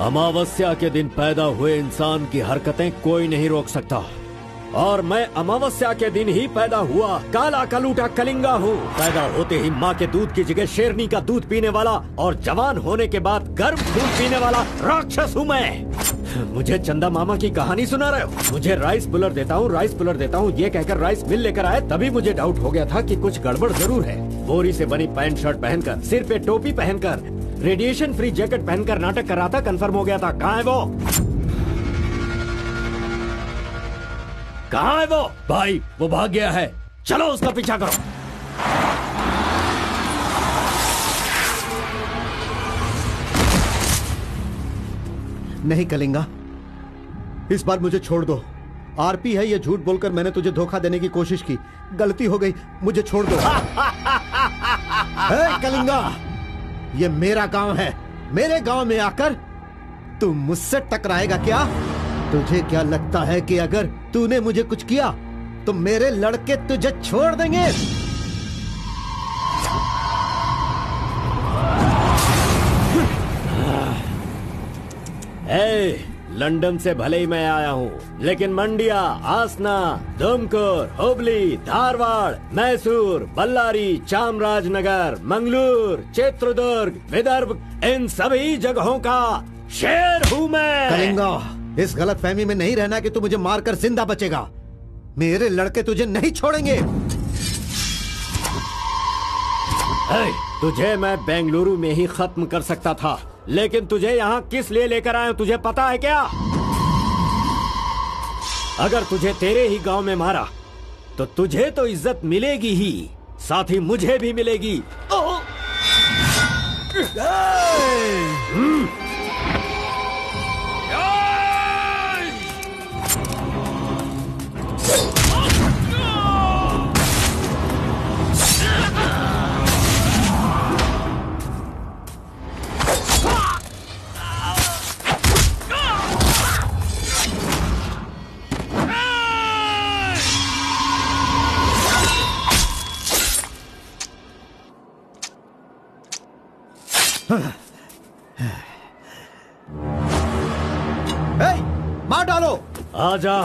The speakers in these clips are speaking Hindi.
अमावस्या के दिन पैदा हुए इंसान की हरकतें कोई नहीं रोक सकता, और मैं अमावस्या के दिन ही पैदा हुआ काला कलूटा कलिंगा हूँ। पैदा होते ही माँ के दूध की जगह शेरनी का दूध पीने वाला और जवान होने के बाद गर्म दूध पीने वाला राक्षस हूँ मैं। मुझे चंदा मामा की कहानी सुना रहे हो? मुझे राइस पुलर देता हूँ, राइस पुलर देता हूँ, ये कहकर राइस मिल लेकर आए, तभी मुझे डाउट हो गया था कि कुछ गड़बड़ जरूर है। बोरी से बनी पैंट शर्ट पहनकर, सिर पे टोपी पहनकर, रेडिएशन फ्री जैकेट पहनकर नाटक कर रहा था, कंफर्म हो गया था। कहाँ है वो? कहाँ है वो? भाई वो भाग गया है, चलो उसका पीछा करो। नहीं कलिंगा, इस बार मुझे छोड़ दो। आरपी है, ये झूठ बोलकर मैंने तुझे धोखा देने की कोशिश की, गलती हो गई, मुझे छोड़ दो। कलिंगा, ये मेरा गांव है, मेरे गांव में आकर तू मुझसे टकराएगा क्या? तुझे क्या लगता है कि अगर तूने मुझे कुछ किया तो मेरे लड़के तुझे छोड़ देंगे? लंदन से भले ही मैं आया हूँ, लेकिन मंडिया, आसना, दुमकुर, हुबली, धारवाड़, मैसूर, बल्लारी, चामराजनगर, मंगलूर, चित्रदुर्ग, विदर्भ, इन सभी जगहों का शेर हूँ मैं। कलिंगा, इस गलत फहमी में नहीं रहना कि तू मुझे मारकर जिंदा बचेगा। मेरे लड़के तुझे नहीं छोड़ेंगे। तुझे मैं बेंगलुरु में ही खत्म कर सकता था, लेकिन तुझे यहाँ किस लिए लेकर आया तुझे पता है क्या? अगर तुझे तेरे ही गांव में मारा तो तुझे तो इज्जत मिलेगी ही, साथ ही मुझे भी मिलेगी। मार डालो। आजा।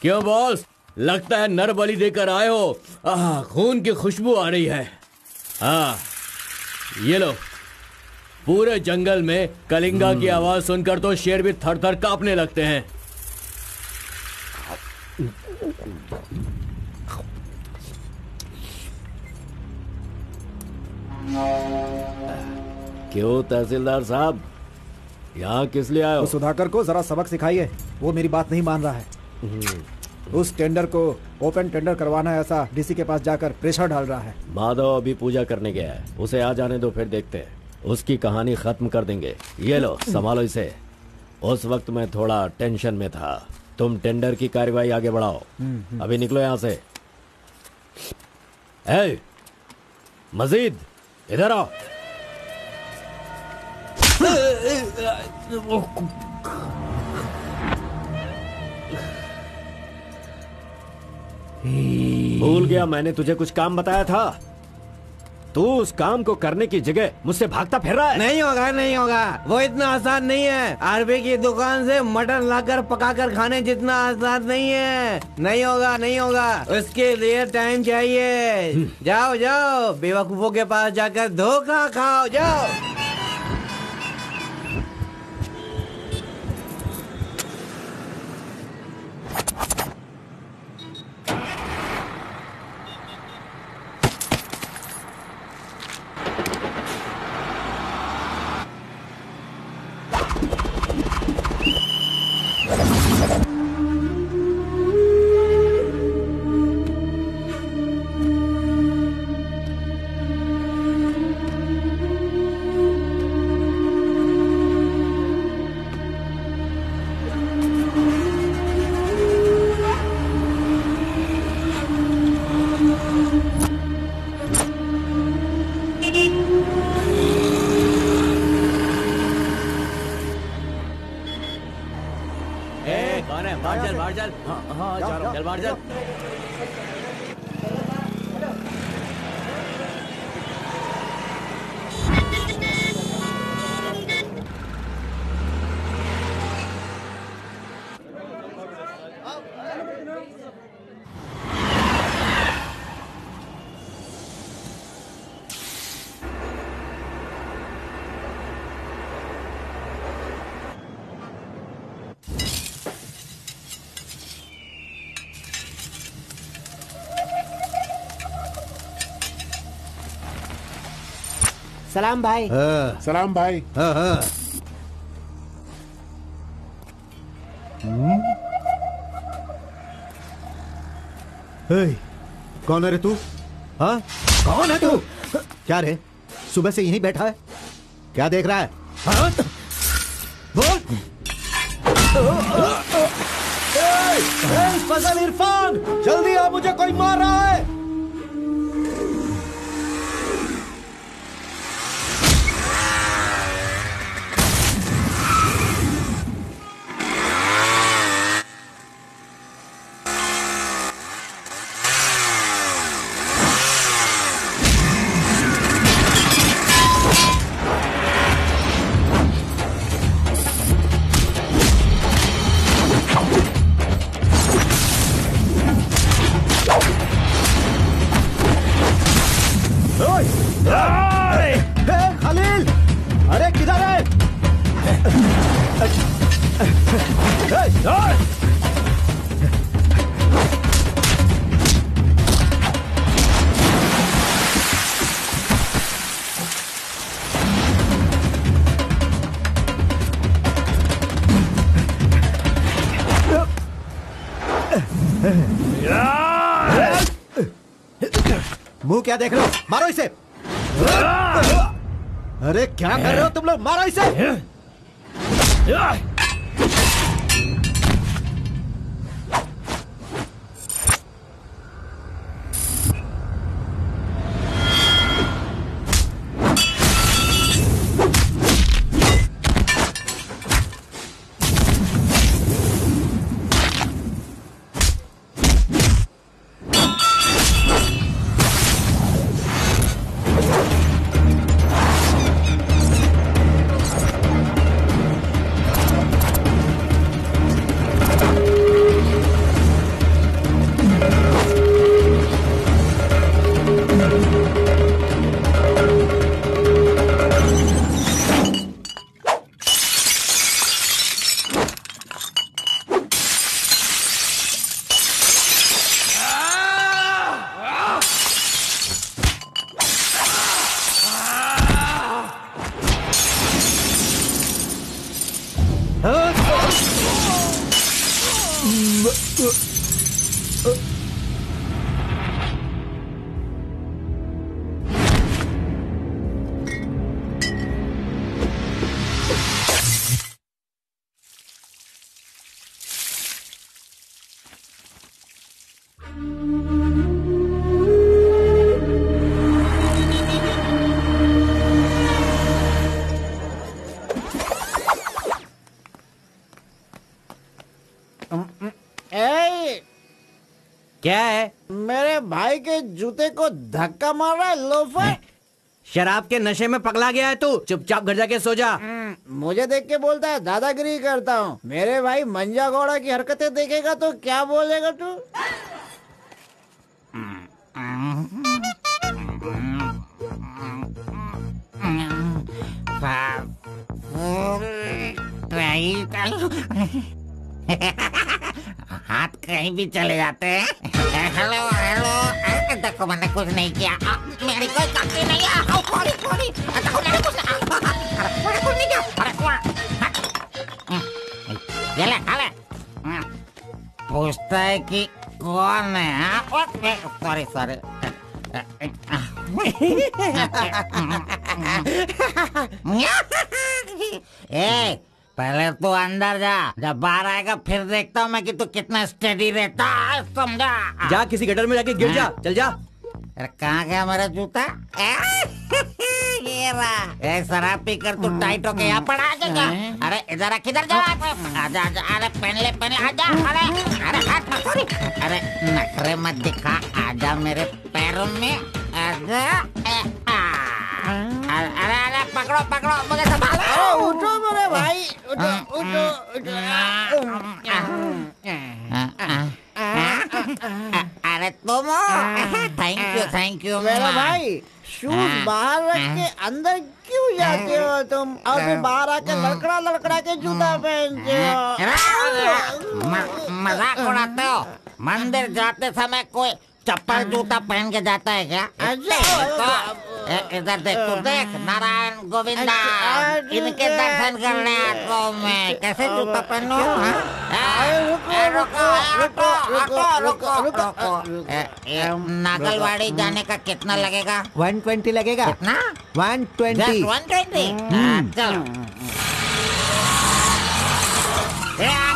क्यों बॉस, लगता है नर बलि देकर आए हो। खून की खुशबू आ रही है। हाँ, ये लो। पूरे जंगल में कलिंगा की आवाज सुनकर तो शेर भी थर थर कांपने लगते हैं। क्यों तहसीलदार साहब, यहाँ किस लिए आए हो? सुधाकर को जरा सबक सिखाइए, वो मेरी बात नहीं मान रहा है। उस टेंडर को ओपन टेंडर करवाना है, ऐसा डीसी के पास जाकर प्रेशर डाल रहा है। माधव अभी पूजा करने गया है, उसे आ जाने दो, फिर देखते हैं। उसकी कहानी खत्म कर देंगे। ये लो, संभालो इसे। उस वक्त मैं थोड़ा टेंशन में था। तुम टेंडर की कार्यवाही आगे बढ़ाओ। अभी निकलो यहाँ से। मजीद इधर आओ। भूल गया मैंने तुझे कुछ काम बताया था। तू उस काम को करने की जगह मुझसे भागता फिर रहा है। नहीं होगा, नहीं होगा, वो इतना आसान नहीं है। आरबी की दुकान से मटन लाकर पकाकर खाने जितना आसान नहीं है। नहीं होगा, नहीं होगा, उसके लिए टाइम चाहिए। जाओ जाओ, बेवकूफों के पास जाकर धोखा खाओ, जाओ। कौन है? बाहर चल, बाहर चल। हाँ जा रहा हूँ। चल बाहर चल। सलाम भाई। सलाम भाई। कौन है रे तू? हाँ, कौन है तू? क्या रे, सुबह से यहीं बैठा है? क्या देख रहा है? हाँ? बोल। फजल इरफान, जल्दी आ, मुझे कोई मार रहा है। खलील, अरे किधर है? मुंह क्या देख रहे हो? मारो इसे। अरे क्या कर रहे हो तुम लोग? मारो इसे। क्या है? मेरे भाई के जूते को धक्का मार रहा है लोफर। शराब के नशे में पगला गया है तू। चुपचाप घर जाके सो जा। मुझे देख के बोलता है दादागिरी करता हूँ। मेरे भाई मंजा घोड़ा की हरकतें देखेगा तो क्या बोलेगा तू? हाथ कहीं भी चले जाते हैं। हेलो हेलो, देखो मैंने कुछ नहीं किया, मेरी कोई गलती नहीं है। सॉरी सॉरी, देखो मैंने कुछ नहीं किया। ये ले, हाले पूछता है कि कौन है? Sorry sorry. ए, पहले तो अंदर जा, जब बाहर आएगा फिर देखता हूँ मैं कि तू कितना स्टेडी रहता है, समझा? जा किसी गटर में जाके गिर जा। चल जा। अरे कहाँ गया मेरा जूता? ये रहा। ए, शराब पीकर तू टाइट होके यहाँ पर आ जाएगा। अरे इधर किधर जा? आजा आजा, अरे पहन ले आजा। अरे हाथ मत छोड़ी। अरे नखरे मत दिखा, आजा मेरे पैरों में आजा। अरे अरे पकड़ो मुझे संभालो। उठो मेरे भाई, उठो। अरे तुम थैंक यू मेरा भाई, शूज बाहर रख के अंदर क्यों जाते हो तुम? और फिर बाहर आके लड़खड़ा के जूता पहनते हो। मजाक उड़ाते हो? मंदिर जाते समय कोई चप्पल जूता पहन के जाता है क्या? तो इधर देख, तू देख, नारायण गोविंदा इनके दर्शन करने आता हूँ मैं। कैसे जूता पहनो? रुको। नागलवाड़ी जाने का कितना लगेगा? 120 लगेगा। कितना? 120। 120। चलो। आ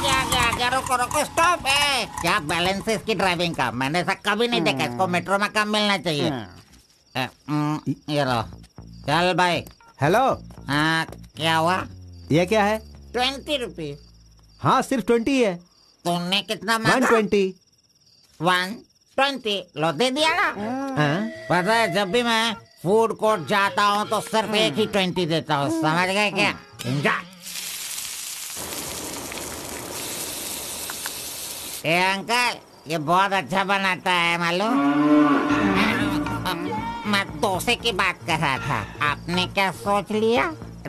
गया, रुको, स्टॉप है। क्या बैलेंस है इसकी ड्राइविंग का? मैंने ऐसा कभी नहीं देखा। इसको मेट्रो में काम मिलना चाहिए। ये लो, चल भाई। हेलो, हाँ, क्या हुआ? ये क्या है? 20 रुपीज। हाँ, सिर्फ 20 है। तुमने कितना मांगा? 120। 120 लो, दे दिया ना। हाँ? पता है, जब भी मैं फूड कोर्ट जाता हूँ तो सिर्फ एक ही 20 देता हूँ, समझ गए क्या? ए अंकल, ये बहुत अच्छा बनाता है मालूम। मैं डोसे की बात कर रहा था, आपने क्या सोच लिया?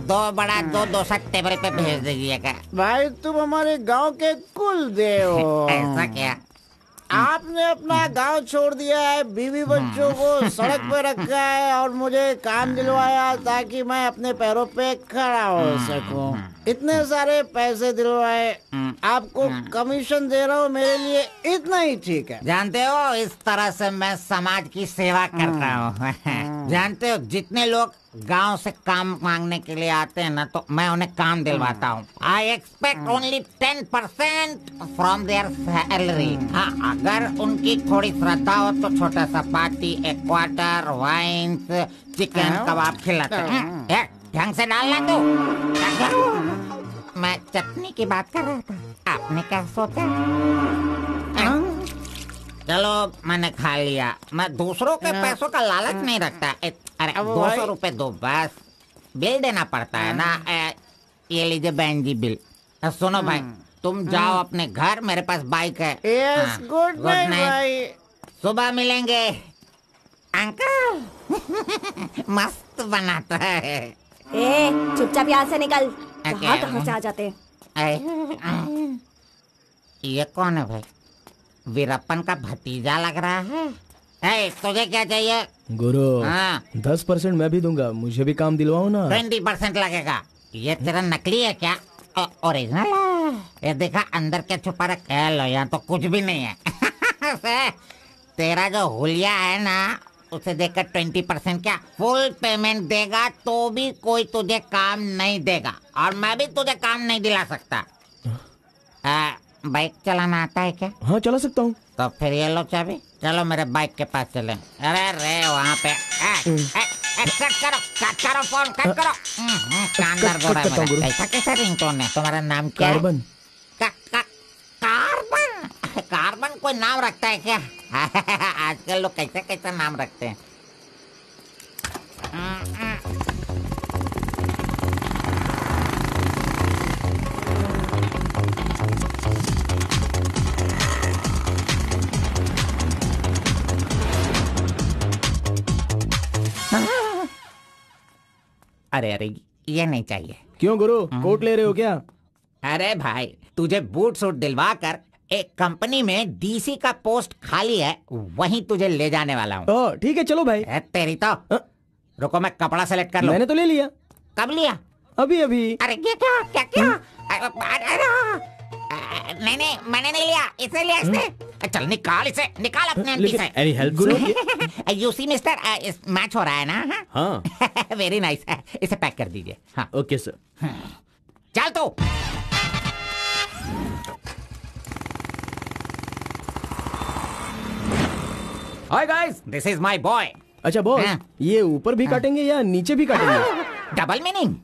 2 बड़ा 2 डोसा टेबल पे भेज दीजिएगा। भाई तुम हमारे गांव के कुल देव हो। ऐसा क्या? आपने अपना गांव छोड़ दिया है, बीवी बच्चों को सड़क पे रखा है और मुझे काम दिलवाया ताकि मैं अपने पैरों पे खड़ा हो सकूं। इतने सारे पैसे दिलवाए, आपको कमीशन दे रहा हूँ, मेरे लिए इतना ही ठीक है। जानते हो, इस तरह से मैं समाज की सेवा करता हूँ। जानते हो, जितने लोग गांव से काम मांगने के लिए आते हैं ना, तो मैं उन्हें काम दिलवाता हूँ। I expect only 10% from there salary. हाँ, अगर उनकी थोड़ी श्रद्धा हो तो छोटा सा पार्टी, एक क्वार्टर, वाइन्स, चिकन कबाब खिलाते हैं। ढंग से डालना तू। मैं चटनी की बात कर रहा था, आपने क्या सोचा? चलो, मैंने खा लिया। मैं दूसरों के पैसों का लालच नहीं रखता। अरे 200 रुपए दो बस, बिल देना पड़ता है ना। ये लीजिए बहन जी बिल। सुनो भाई, तुम जाओ अपने घर, मेरे पास बाइक है। यस, गुड नाइट भाई। सुबह मिलेंगे। अंकल मस्त बनाता है। ए, चुपचाप यहाँ से निकल। क्या? कहाँ से आ जाते हैं? ये कौन है भाई? वीरप्पन का भतीजा लग रहा है। तुझे क्या चाहिए? गुरु, हाँ। 10% मैं भी दूंगा, मुझे भी काम दिलवाओ ना। 20% लगेगा। ये तेरा नकली है क्या? ओरिजिनल है। ये देखा अंदर क्या छुपा रखा है? लो, यहाँ तो कुछ भी नहीं है। तेरा जो हुलिया है ना, उसे देखकर 20% क्या फुल पेमेंट देगा तो भी कोई तुझे काम नहीं देगा, और मैं भी तुझे काम नहीं दिला सकता। बाइक चलाना आता है क्या? हाँ, चला सकता हूँ। तो फिर ये लो चाबी, चलो मेरे बाइक के पास चले। अरे रे वहाँ पे कट करो फोन, कट करो। कांदर बोल रहा है मेरा। ऐसा कैसा रिंगटोन है? तुम्हारा नाम क्या है? कार्बन। कार्बन कोई नाम रखता है क्या? आजकल लोग कैसे कैसे नाम रखते हैं। अरे अरे, ये नहीं चाहिए। क्यों गुरु, कोट ले रहे हो क्या? अरे भाई, तुझे बूट सूट दिलवा कर एक कंपनी में डीसी का पोस्ट खाली है, वहीं तुझे ले जाने वाला हूँ। ठीक है, चलो भाई। तेरी तो। रुको, मैं कपड़ा सेलेक्ट कर लूं। मैंने तो ले लिया। कब लिया? अभी अभी। अरे ये क्या क्या क्या? नहीं नहीं, मैंने नहीं लिया, इसे लिया इसने। चल निकाल इसे, निकाल अपने आंटी से। Any help Guru? You see mister, match हो रहा है ना? हाँ। Very nice. इसे पैक कर दीजिए। हाँ, ओके सर। चल तू। Hi guys. This is my boy. अच्छा बॉस, हाँ। ये ऊपर भी काटेंगे या नीचे भी काटेंगे? Double meaning?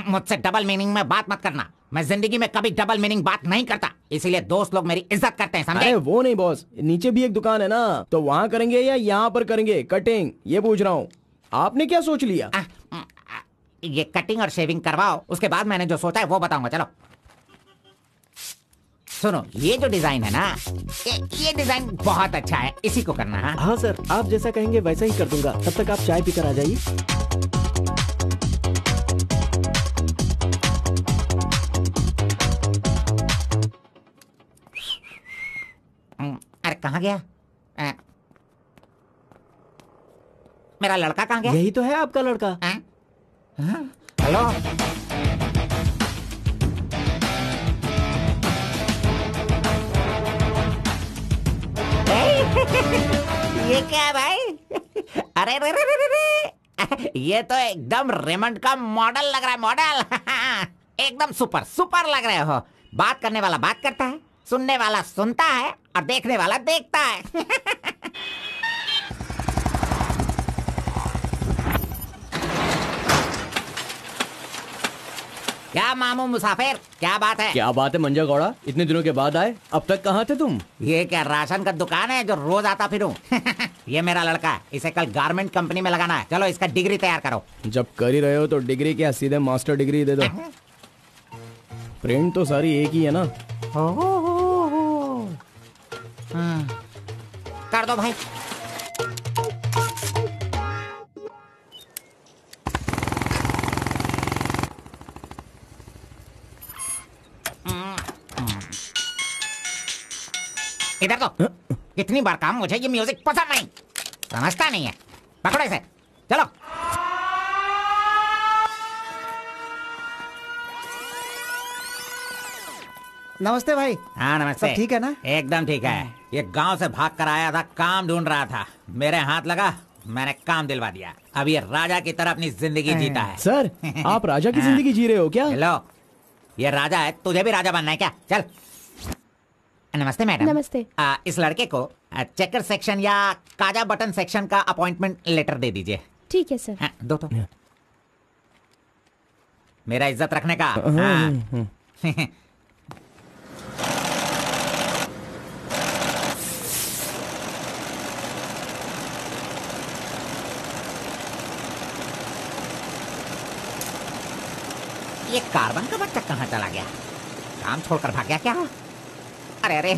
मुझसे डबल मीनिंग में बात मत करना। मैं जिंदगी में कभी डबल मीनिंग बात नहीं करता, इसीलिए दोस्त लोग मेरी इज्जत करते हैं, समझे? अरे वो नहीं बॉस, नीचे भी एक दुकान है ना, तो वहाँ करेंगे या यहाँ पर करेंगे कटिंग, ये पूछ रहा हूँ। आपने क्या सोच लिया? ये कटिंग और शेविंग करवाओ, उसके बाद मैंने जो सोचा है वो बताऊंगा। चलो सुनो, ये जो डिजाइन है ना, ये डिजाइन बहुत अच्छा है, इसी को करना है। हाँ सर, आप जैसा कहेंगे वैसा ही कर दूंगा। तब तक आप चाय पीकर आ जाइए। अरे कहाँ गया? मेरा लड़का कहाँ गया? यही तो है आपका लड़का। हेलो, ये क्या है भाई? अरे रे रे रे रे, ये तो एकदम रेमंड का मॉडल लग रहा है, मॉडल। एकदम सुपर सुपर लग रहे हो। बात करने वाला बात करता है, सुनने वाला सुनता है और देखने वाला देखता है। क्या मामू मुसाफिर, क्या बात है? क्या बात है मंजा गौड़ा, इतने दिनों के बाद आए। अब तक कहाँ थे तुम? ये क्या राशन का दुकान है जो रोज आता फिरूं? ये मेरा लड़का है, इसे कल गारमेंट कंपनी में लगाना है। चलो इसका डिग्री तैयार करो। जब कर ही रहे हो तो डिग्री क्या, सीधे मास्टर डिग्री दे दो। प्रिंट तो सारी एक ही है ना। कर दो भाई। इधर तो कितनी बार काम, मुझे ये म्यूजिक पसंद नहीं, समझता नहीं है। पकड़ो इसे, चलो। नमस्ते भाई। हाँ नमस्ते। सब ठीक है ना? एकदम ठीक है। ये गांव से भाग कर आया था, काम ढूंढ रहा था, मेरे हाथ लगा, मैंने काम दिलवा दिया। अब ये राजा की तरह अपनी जिंदगी जीता है। सर, आप राजा की जिंदगी जी रहे हो क्या? हेलो, ये राजा है, तुझे भी राजा बनना है क्या? चल। नमस्ते मैडम। नमस्ते। इस लड़के को चेकर सेक्शन या काजा बटन सेक्शन का अपॉइंटमेंट लेटर दे दीजिए। ठीक है सर। हाँ, दो तो। मेरा इज्जत रखने का। हाँ। ये कार्बन का बच्चा कहाँ चला गया? काम छोड़कर भाग गया क्या? अरे अरे,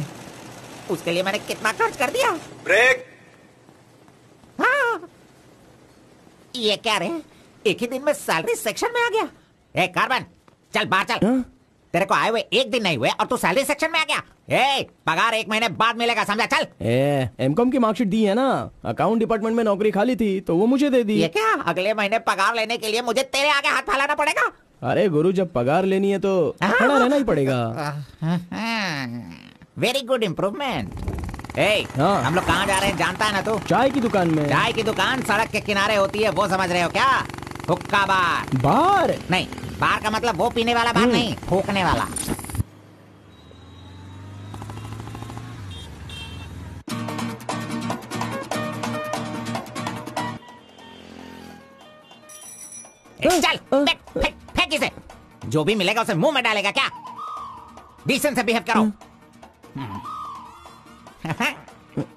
उसके लिए मैंने कितना खर्च कर दिया। ब्रेक। हाँ। ये क्या रे, एक ही दिन में सैलरी सेक्शन में आ गया। ए कार्बन, चल बाहर चल। तेरे को आए हुए एक दिन नहीं हुए और तू सैलरी सेक्शन में आ गया। ए, पगार 1 महीने बाद मिलेगा, समझा? चल। एमकॉम की मार्कशीट दी है ना, अकाउंट डिपार्टमेंट में नौकरी खाली थी तो वो मुझे दे दी। ये क्या, अगले महीने पगार लेने के लिए मुझे तेरे आगे हाथ फैलाना पड़ेगा? अरे गुरु, जब पगार लेनी है तो खड़ा रहना ही पड़ेगा। Very good improvement. ए, हाँ। हम लोग कहाँ जा रहे हैं जानता है ना तू? चाय की दुकान में। चाय की दुकान सड़क के किनारे होती है, वो समझ रहे हो क्या? हुक्का बार। बार नहीं, बार का मतलब वो पीने वाला बार नहीं, फूकने वाला। चल फेंक इसे। जो भी मिलेगा उसे मुंह में डालेगा क्या? डिसेंट से बिहेव करो।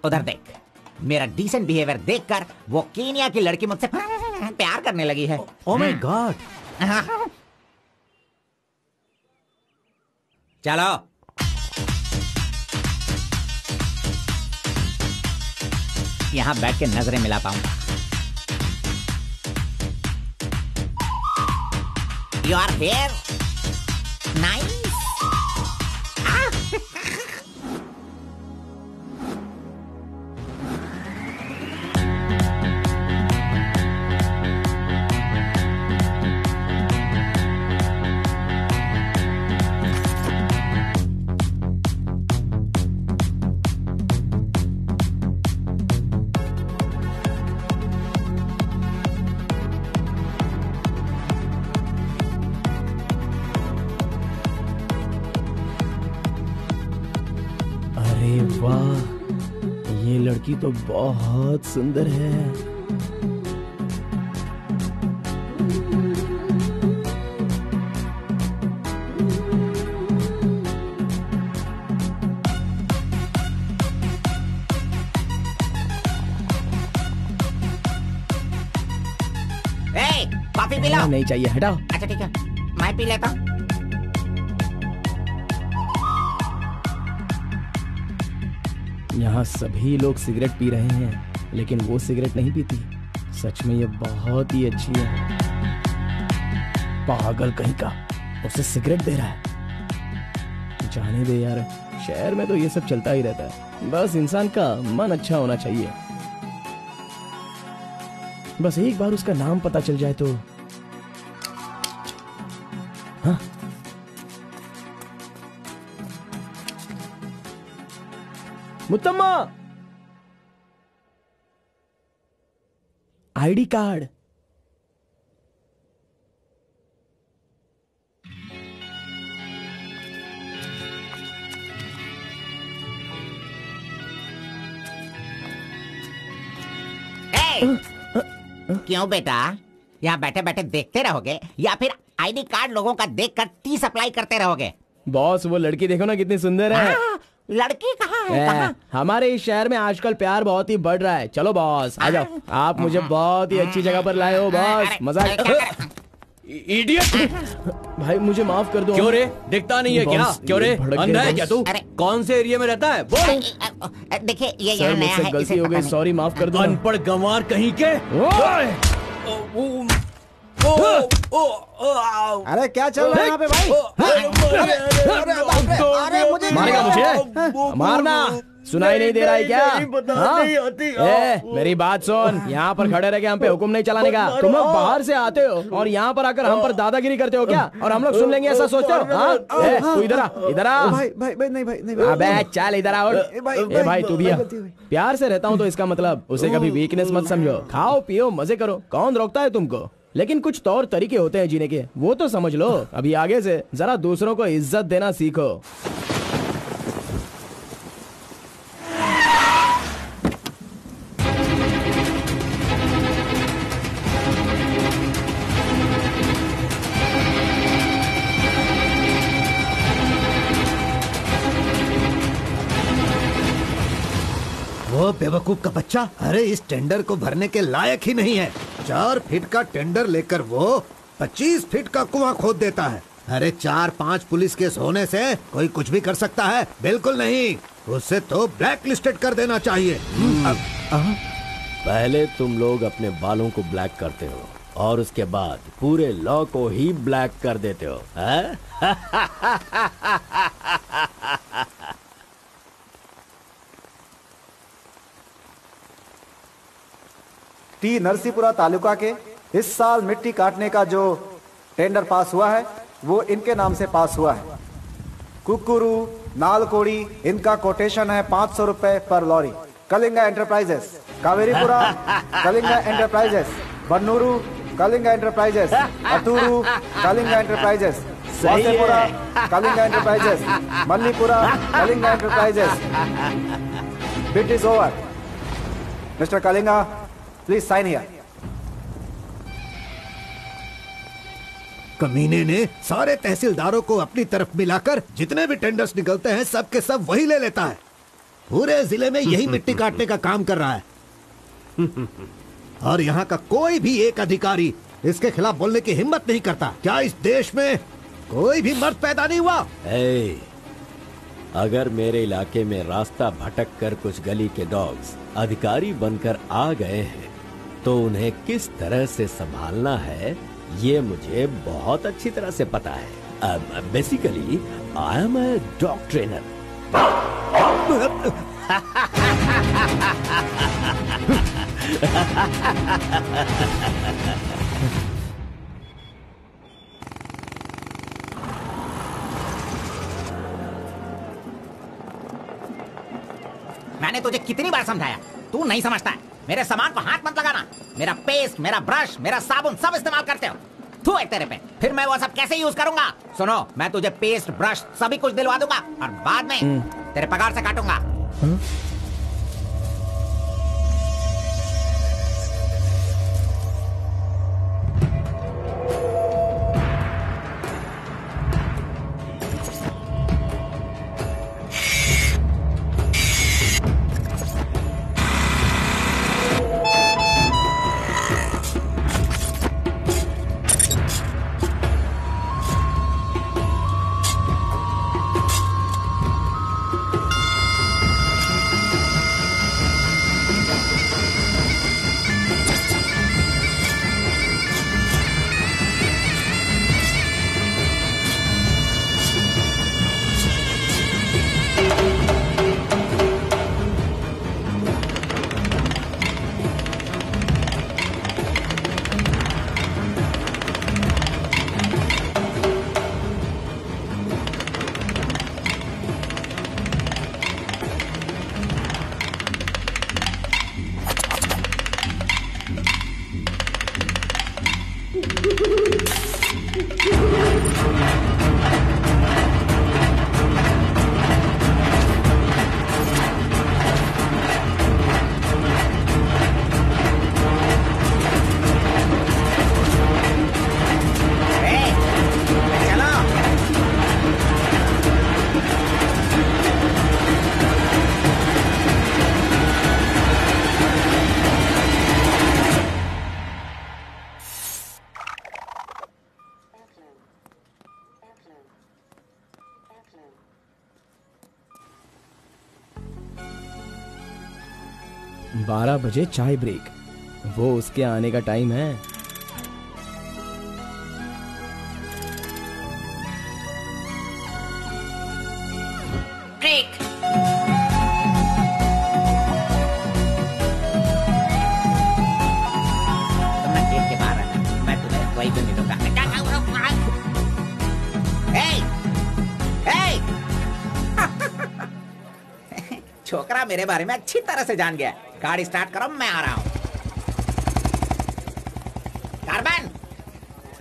उधर देख, मेरा डिसेंट बिहेवियर देखकर वो कीनिया की लड़की मुझसे प्यार करने लगी है। Oh my God. चलो। यहां बैठ के नजरें मिला पाऊंगा। You are here? Nice. ये लड़की तो बहुत सुंदर है। Coffee P low. नहीं चाहिए, हटाओ। अच्छा ठीक है, मैं पी लेता हूँ। यहाँ सभी लोग सिगरेट पी रहे हैं, लेकिन वो सिगरेट नहीं पीती। सच में ये बहुत ही अच्छी है। पागल कहीं का, उसे सिगरेट दे रहा है। जाने दे यार, शहर में तो ये सब चलता ही रहता है। बस इंसान का मन अच्छा होना चाहिए। बस एक बार उसका नाम पता चल जाए तो। हाँ, मुत्तम्मा, आईडी कार्ड। क्यों बेटा, यहाँ बैठे बैठे देखते रहोगे या फिर आईडी कार्ड लोगों का देखकर टी सप्लाई करते रहोगे? बॉस, वो लड़की देखो ना कितनी सुंदर है। लड़की कहाँ है? कहाँ? हमारे इस शहर में आजकल प्यार बहुत ही बढ़ रहा है। चलो बॉस, आ जाओ। आप मुझे बहुत ही अच्छी जगह पर लाए हो बॉस। मजाक। इडियट! भाई मुझे माफ कर दो। क्यों रे, दिखता नहीं है क्या? क्यों रे, अंधा है क्या तू? कौन से एरिया में रहता है बोल? देखिए ये सर, यहाँ नया मुझसे है, गलती इसे हो पता गई, नहीं। सॉरी, माफ कर दो। अनपढ़ गंवार कहीं के। अरे क्या चल रहा है यहाँ पे भाई? अरे मुझे मारेगा मुझे? मारना सुनाई नहीं दे रहा है क्या? हाँ? मेरी बात सुन, यहाँ पर खड़े रह के हम पे हुक्म नहीं चलाने का। तुम लोग बाहर से आते हो और यहाँ पर आकर हम पर दादागिरी करते हो क्या? और हम लोग सुन लेंगे ऐसा सोचते हो? हाँ? तू इधर आ, इधर आ। भाई भाई भाई नहीं भाई नहीं। अबे चल इधर आओ। ए भाई तू भी आ। प्यार से रहता हूँ तो इसका मतलब उसे कभी वीकनेस मत समझो। खाओ पियो मजे करो, कौन रोकता है तुमको? लेकिन कुछ तौर तरीके होते हैं जीने के, वो तो समझ लो। अभी आगे से जरा दूसरों को इज्जत देना सीखो। वो बेवकूफ का बच्चा, अरे इस टेंडर को भरने के लायक ही नहीं है। 4 फीट का टेंडर लेकर वो 25 फीट का कुआं खोद देता है। अरे 4-5 पुलिस केस होने से कोई कुछ भी कर सकता है? बिल्कुल नहीं, उसे तो ब्लैक लिस्टेड कर देना चाहिए। पहले तुम लोग अपने बालों को ब्लैक करते हो और उसके बाद पूरे लॉ को ही ब्लैक कर देते हो, हैं? टी नरसीपुरा तालुका के इस साल मिट्टी काटने का जो टेंडर पास हुआ है वो इनके नाम से पास हुआ है। कुकुरू, नालकोड़ी, इनका कोटेशन है 500 रुपए पर lorry. Kalinga enterprises, Kaveripura Kalinga enterprises, Bannuru Kalinga enterprises, Aturu Kalinga enterprises, Vasepura Kalinga enterprises, Mallipura Kalinga enterprises. Bid is over. Mister Kalinga, please sign here. कमीने ने सारे तहसीलदारों को अपनी तरफ मिलाकर जितने भी टेंडर्स निकलते हैं सब के सब वही ले लेता है। पूरे जिले में यही मिट्टी काटने का काम कर रहा है। और यहाँ का कोई भी एक अधिकारी इसके खिलाफ बोलने की हिम्मत नहीं करता। क्या इस देश में कोई भी मर्द पैदा नहीं हुआ? अगर मेरे इलाके में रास्ता भटक कर कुछ गली के डॉग्स अधिकारी बनकर आ गए हैं तो उन्हें किस तरह से संभालना है ये मुझे बहुत अच्छी तरह से पता है। Basically I am a dog trainer. मैंने तुझे कितनी बार समझाया, तू नहीं समझता है। मेरे सामान को हाथ मत लगाना। मेरा पेस्ट, मेरा ब्रश, मेरा साबुन सब इस्तेमाल करते हो। थू है तेरे पे। फिर मैं वो सब कैसे यूज करूंगा? सुनो, मैं तुझे पेस्ट, ब्रश सभी कुछ दिलवा दूंगा और बाद में तेरे पगार से काटूंगा। 12 बजे चाय ब्रेक, वो उसके आने का टाइम है। ब्रेक। तुम गेट के बाहर रहना, मैं तुम्हें वही भी मिलूंगा। छोकरा मेरे बारे में अच्छी तरह से जान गया। गाड़ी स्टार्ट करो, मैं आ रहा हूँ। Carbon,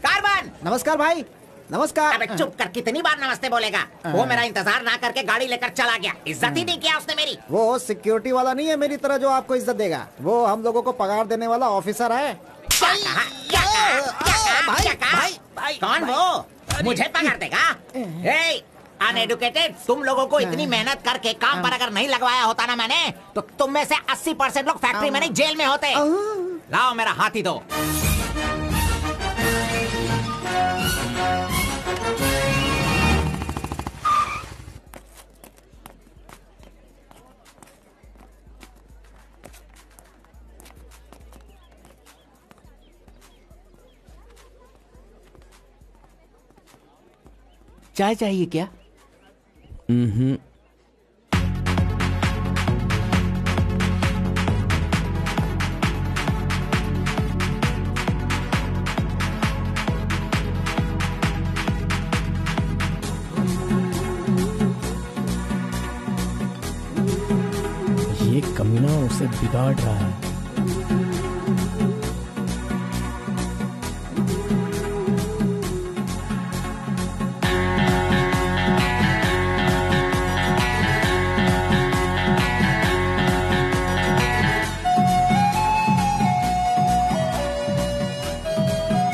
carbon. नमस्कार भाई, नमस्कार। अबे चुप कर, कितनी बार नमस्ते बोलेगा? वो मेरा इंतजार ना करके गाड़ी लेकर चला गया। इज्जत ही नहीं किया उसने मेरी। वो सिक्योरिटी वाला नहीं है मेरी तरह जो आपको इज्जत देगा। वो हम लोगों को पगार देने वाला ऑफिसर है। कौन वो? मुझे पगार देगा? अनएडुकेटेड, तुम लोगों को इतनी मेहनत करके काम पर अगर नहीं लगवाया होता ना मैंने, तो तुम में से 80% लोग फैक्ट्री में नहीं जेल में होते। लाओ मेरा हाथी दो। चाय चाहिए क्या? ये कमीना उसे बिगाड़ रहा है।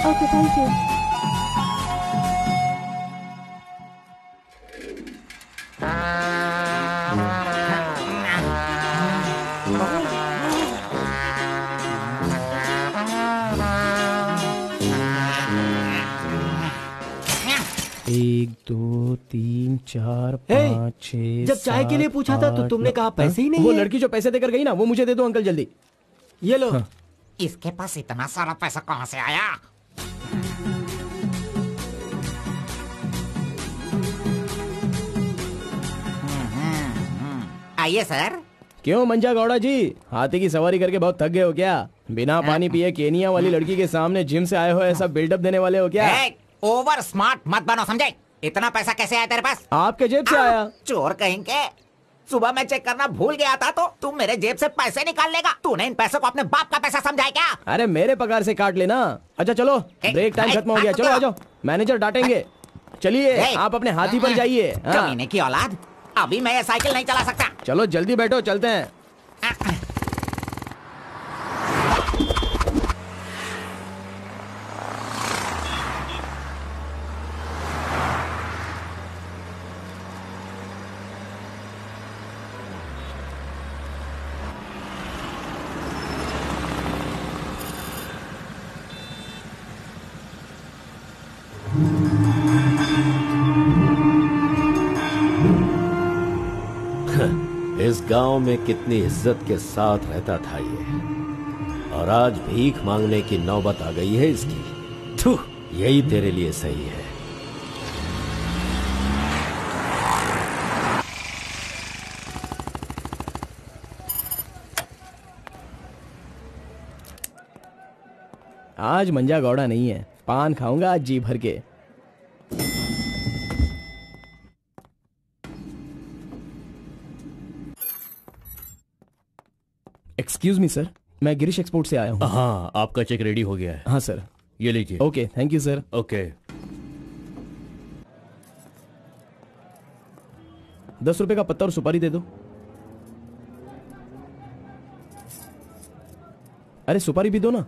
Okay, thank you. एक, दो, तीन, चार, पाँच, छह। जब चाय के लिए पूछा था तो तुमने कहा पैसे ही नहीं वो है। लड़की जो पैसे देकर गई ना, वो मुझे दे दो अंकल जल्दी। ये लो। इसके पास इतना सारा पैसा कहाँ से आया? आइए सर। क्यों मंजा गौड़ा जी, हाथी की सवारी करके बहुत थक गए हो क्या? बिना पानी पिए केनिया वाली लड़की के सामने जिम से आए हो, ऐसा बिल्डअप देने वाले हो क्या? ओवर स्मार्ट मत बनो, समझे? इतना पैसा कैसे आया तेरे पास? आपके जेब से आया। चोर कहेंगे। सुबह मैं चेक करना भूल गया था तो तू मेरे जेब से पैसे निकाल लेगा। तूने इन पैसों को अपने बाप का पैसा समझा है क्या? अरे मेरे पगार से काट लेना। अच्छा चलो, ब्रेक टाइम खत्म हो गया, चलो आ जाओ, मैनेजर डांटेंगे। चलिए आप अपने हाथी पर जाइए। कमीने की औलाद, अभी मैं ये साइकिल नहीं चला सकता। चलो जल्दी बैठो, चलते हैं। इस गांव में कितनी इज्जत के साथ रहता था ये, और आज भीख मांगने की नौबत आ गई है इसकी। थू, यही तेरे लिए सही है। आज मंजा गौड़ा नहीं है, पान खाऊंगा आज जी भर के। एक्सक्यूज मी सर, मैं गिरीश एक्सपोर्ट से आया हूँ। हाँ, आपका चेक रेडी हो गया है। हाँ सर। ये लीजिए। Okay, thank you sir. Okay. 10 रुपए का पत्ता और सुपारी दे दो। अरे सुपारी भी दो ना।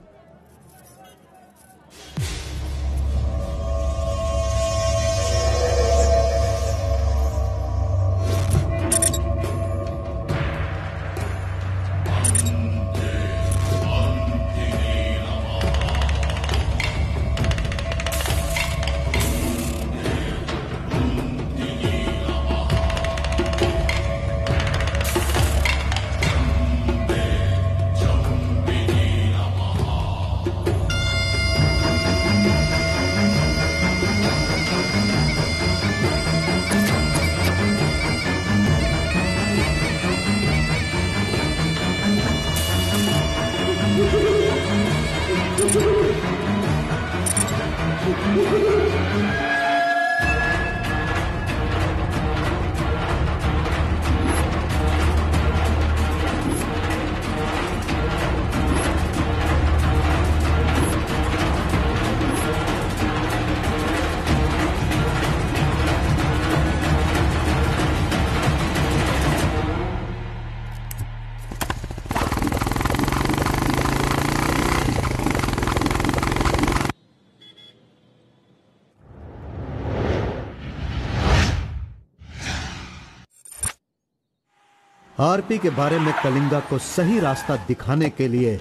आरपी के बारे में कलिंगा को सही रास्ता दिखाने के लिए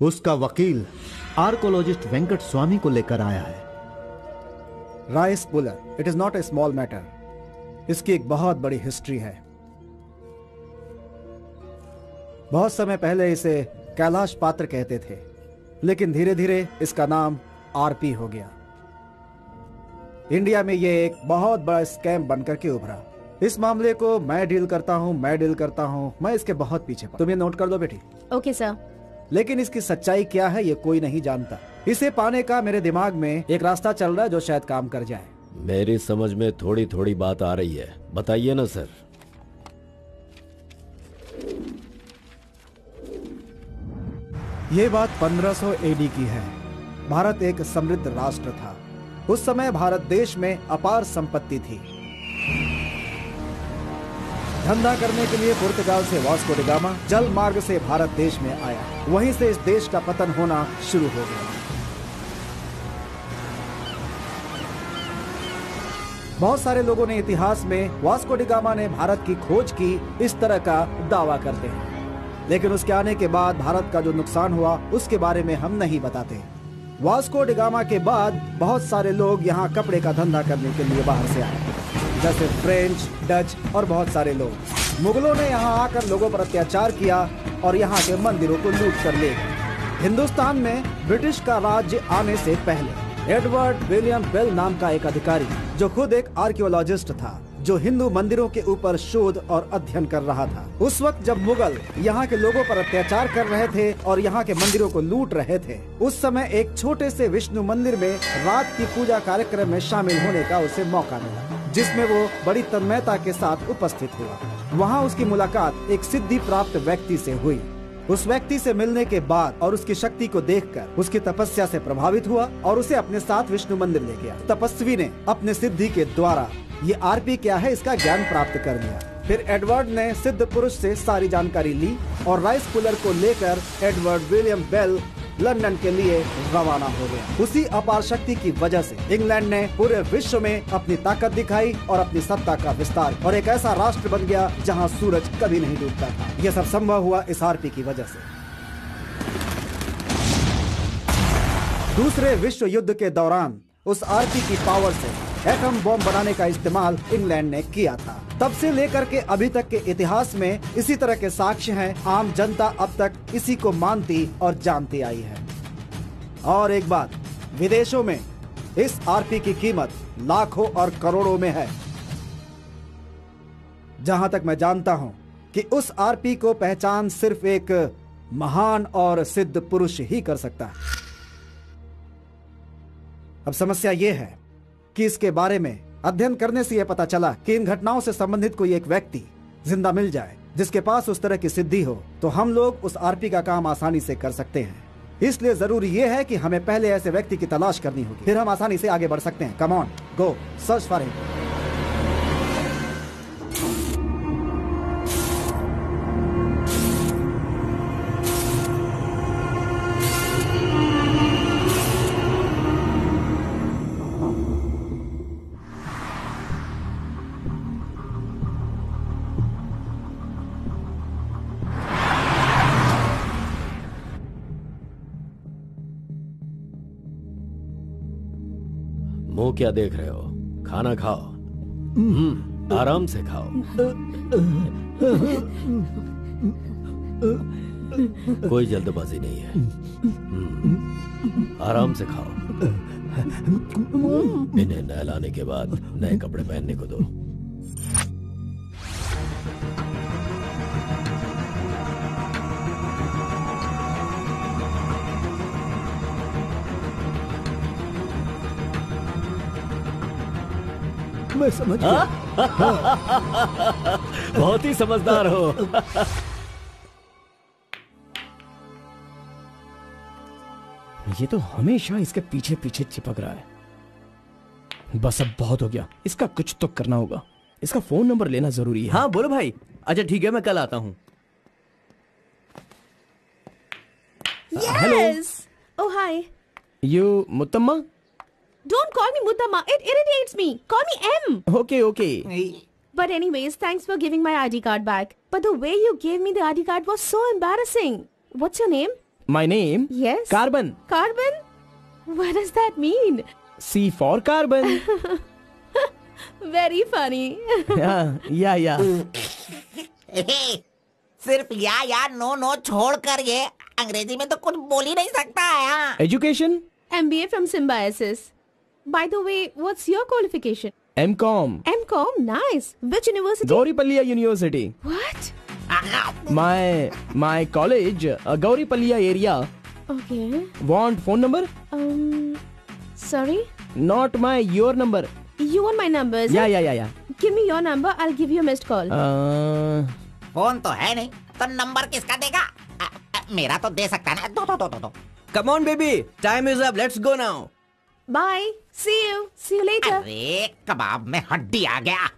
उसका वकील आर्कोलॉजिस्ट वेंकट स्वामी को लेकर आया है। Rice puller, it is not a small matter. इसकी एक बहुत बड़ी हिस्ट्री है। बहुत समय पहले इसे कैलाश पात्र कहते थे, लेकिन धीरे धीरे इसका नाम आरपी हो गया। इंडिया में ये एक बहुत बड़ा स्कैम बनकर के उभरा। इस मामले को मैं डील करता हूँ, मैं इसके बहुत पीछे। तुम ये नोट कर दो बेटी। Okay sir. लेकिन इसकी सच्चाई क्या है ये कोई नहीं जानता। इसे पाने का मेरे दिमाग में एक रास्ता चल रहा है जो शायद काम कर जाए। मेरी समझ में थोड़ी थोड़ी बात आ रही है, बताइए ना सर। ये बात 1500 एडी की है। भारत एक समृद्ध राष्ट्र था। उस समय भारत देश में अपार संपत्ति थी। धंधा करने के लिए पुर्तगाल से वास्को डी गामा जल मार्ग से भारत देश में आया। वहीं से इस देश का पतन होना शुरू हो गया। बहुत सारे लोगों ने इतिहास में वास्को डी गामा ने भारत की खोज की इस तरह का दावा करते हैं, लेकिन उसके आने के बाद भारत का जो नुकसान हुआ उसके बारे में हम नहीं बताते। वास्को डी गामा के बाद बहुत सारे लोग यहाँ कपड़े का धंधा करने के लिए बाहर से आए, जैसे फ्रेंच, डच और बहुत सारे लोग। मुगलों ने यहाँ आकर लोगों पर अत्याचार किया और यहाँ के मंदिरों को लूट कर ले गए। हिंदुस्तान में ब्रिटिश का राज्य आने से पहले एडवर्ड विलियम बेल नाम का एक अधिकारी, जो खुद एक आर्कियोलॉजिस्ट था, जो हिंदू मंदिरों के ऊपर शोध और अध्ययन कर रहा था। उस वक्त जब मुगल यहाँ के लोगों पर अत्याचार कर रहे थे और यहाँ के मंदिरों को लूट रहे थे, उस समय एक छोटे से विष्णु मंदिर में रात की पूजा कार्यक्रम में शामिल होने का उसे मौका मिला, जिसमें वो बड़ी तन्मयता के साथ उपस्थित हुआ। वहाँ उसकी मुलाकात एक सिद्धि प्राप्त व्यक्ति से हुई। उस व्यक्ति से मिलने के बाद और उसकी शक्ति को देखकर उसकी तपस्या से प्रभावित हुआ और उसे अपने साथ विष्णु मंदिर ले गया। तपस्वी ने अपने सिद्धि के द्वारा ये आरपी क्या है इसका ज्ञान प्राप्त कर लिया। फिर एडवर्ड ने सिद्ध पुरुष से सारी जानकारी ली और राइस पुलर को लेकर एडवर्ड विलियम बेल लंदन के लिए रवाना हो गया। उसी अपार शक्ति की वजह से इंग्लैंड ने पूरे विश्व में अपनी ताकत दिखाई और अपनी सत्ता का विस्तार, और एक ऐसा राष्ट्र बन गया जहां सूरज कभी नहीं डूबता था। यह सब संभव हुआ इस आरपी की वजह से। दूसरे विश्व युद्ध के दौरान उस आरपी की पावर से एटम बॉम्ब बनाने का इस्तेमाल इंग्लैंड ने किया था। तब से लेकर के अभी तक के इतिहास में इसी तरह के साक्ष्य हैं। आम जनता अब तक इसी को मानती और जानती आई है। और एक बात, विदेशों में इस आरपी की कीमत लाखों और करोड़ों में है। जहां तक मैं जानता हूं कि उस आरपी को पहचान सिर्फ एक महान और सिद्ध पुरुष ही कर सकता है। अब समस्या यह है कि इसके बारे में अध्ययन करने से यह पता चला कि इन घटनाओं से संबंधित कोई एक व्यक्ति जिंदा मिल जाए जिसके पास उस तरह की सिद्धि हो, तो हम लोग उस आरपी का काम आसानी से कर सकते हैं। इसलिए जरूरी यह है कि हमें पहले ऐसे व्यक्ति की तलाश करनी होगी, फिर हम आसानी से आगे बढ़ सकते हैं। Come on, go search for him. मुंह क्या देख रहे हो? खाना खाओ, आराम से खाओ। कोई जल्दबाजी नहीं है, आराम से खाओ। इन्हें नहलाने के बाद नए कपड़े पहनने को दो। मैं समझ गया। बहुत ही समझदार हो। ये तो हमेशा इसके पीछे पीछे चिपक रहा है। बस अब बहुत हो गया, इसका कुछ तो करना होगा। इसका फोन नंबर लेना जरूरी है। हाँ बोलो भाई। अच्छा ठीक है, मैं कल आता हूँ। Yes. Oh hi. You Muttamma? Don't call me Mutamma. It irritates me. Call me M. Okay okay. But anyways, thanks for giving my ID card back. But the way you gave me the ID card was so embarrassing. What's your name? My name? Yes. Carbon. Carbon? What does that mean? C for carbon. Very funny. Yeah. सिर्फ या नो छोड़ कर ये अंग्रेजी में तो कुछ बोल ही नहीं सकता है। Education? MBA from Symbiosis. By the way, what's your qualification? M.Com. M.Com? Nice. Which university? Gauripalliya University. What? My college, Gauripalliya area. Okay. Want phone number? Sorry? Not your number. You want my number? Is it? Yeah. Give me your number. I'll give you a missed call. Phone तो है नहीं, तो नंबर किसका देगा? मेरा तो दे सकता है ना। दो। Come on, baby. Time is up. Let's go now. Bye. See you later. अरे कबाब में हड्डी आ गया।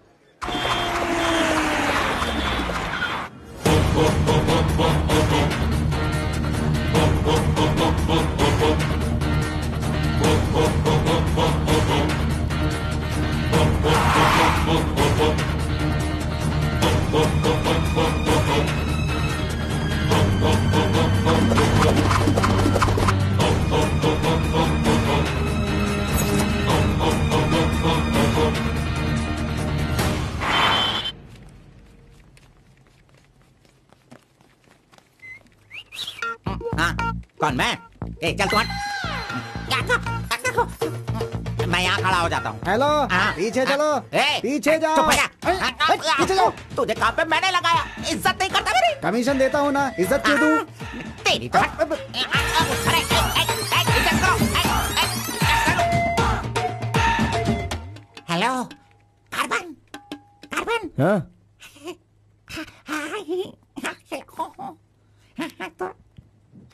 कौन मैं? चल तू मैं यहाँ खड़ा हो जाता हूँ। हेलो, पीछे चलो। पीछे जाओ। पीछे जाओ। तुझे काम पे मैंने लगाया, इज्जत नहीं करता मेरी। कमीशन देता हूँ ना, इज्जत क्यों दूँ? तेरी तो हेलो कार्बन। हाँ?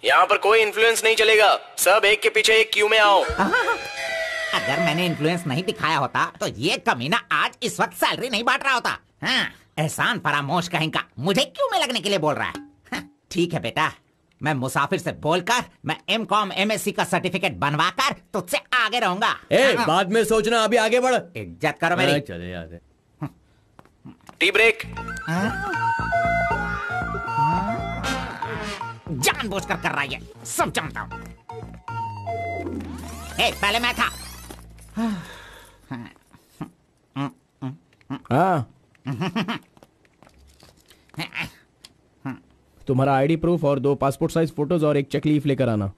यहाँ पर कोई इन्फ्लुएंस नहीं चलेगा, सब एक के पीछे एक क्यू में आओ। अगर मैंने इन्फ्लुएंस नहीं दिखाया होता तो ये कमीना आज इस वक्त सैलरी नहीं बांट रहा होता। हाँ, एहसान फरामोश कहेगा, मुझे क्यों में लगने के लिए बोल रहा है? हाँ, ठीक है बेटा, मैं मुसाफिर से बोलकर मैं M.Com MSc का सर्टिफिकेट बनवाकर तुझसे आगे रहूंगा। बाद में सोचना, अभी आगे बढ़। इज्जत करो मेरी। चले यार। Tea break. जानबूझकर कर रहा है, सब जानता हूँ। पहले मैं था। हाँ। तुम्हारा आईडी प्रूफ और 2 पासपोर्ट साइज फोटोज और एक चेक लीफ लेकर आना।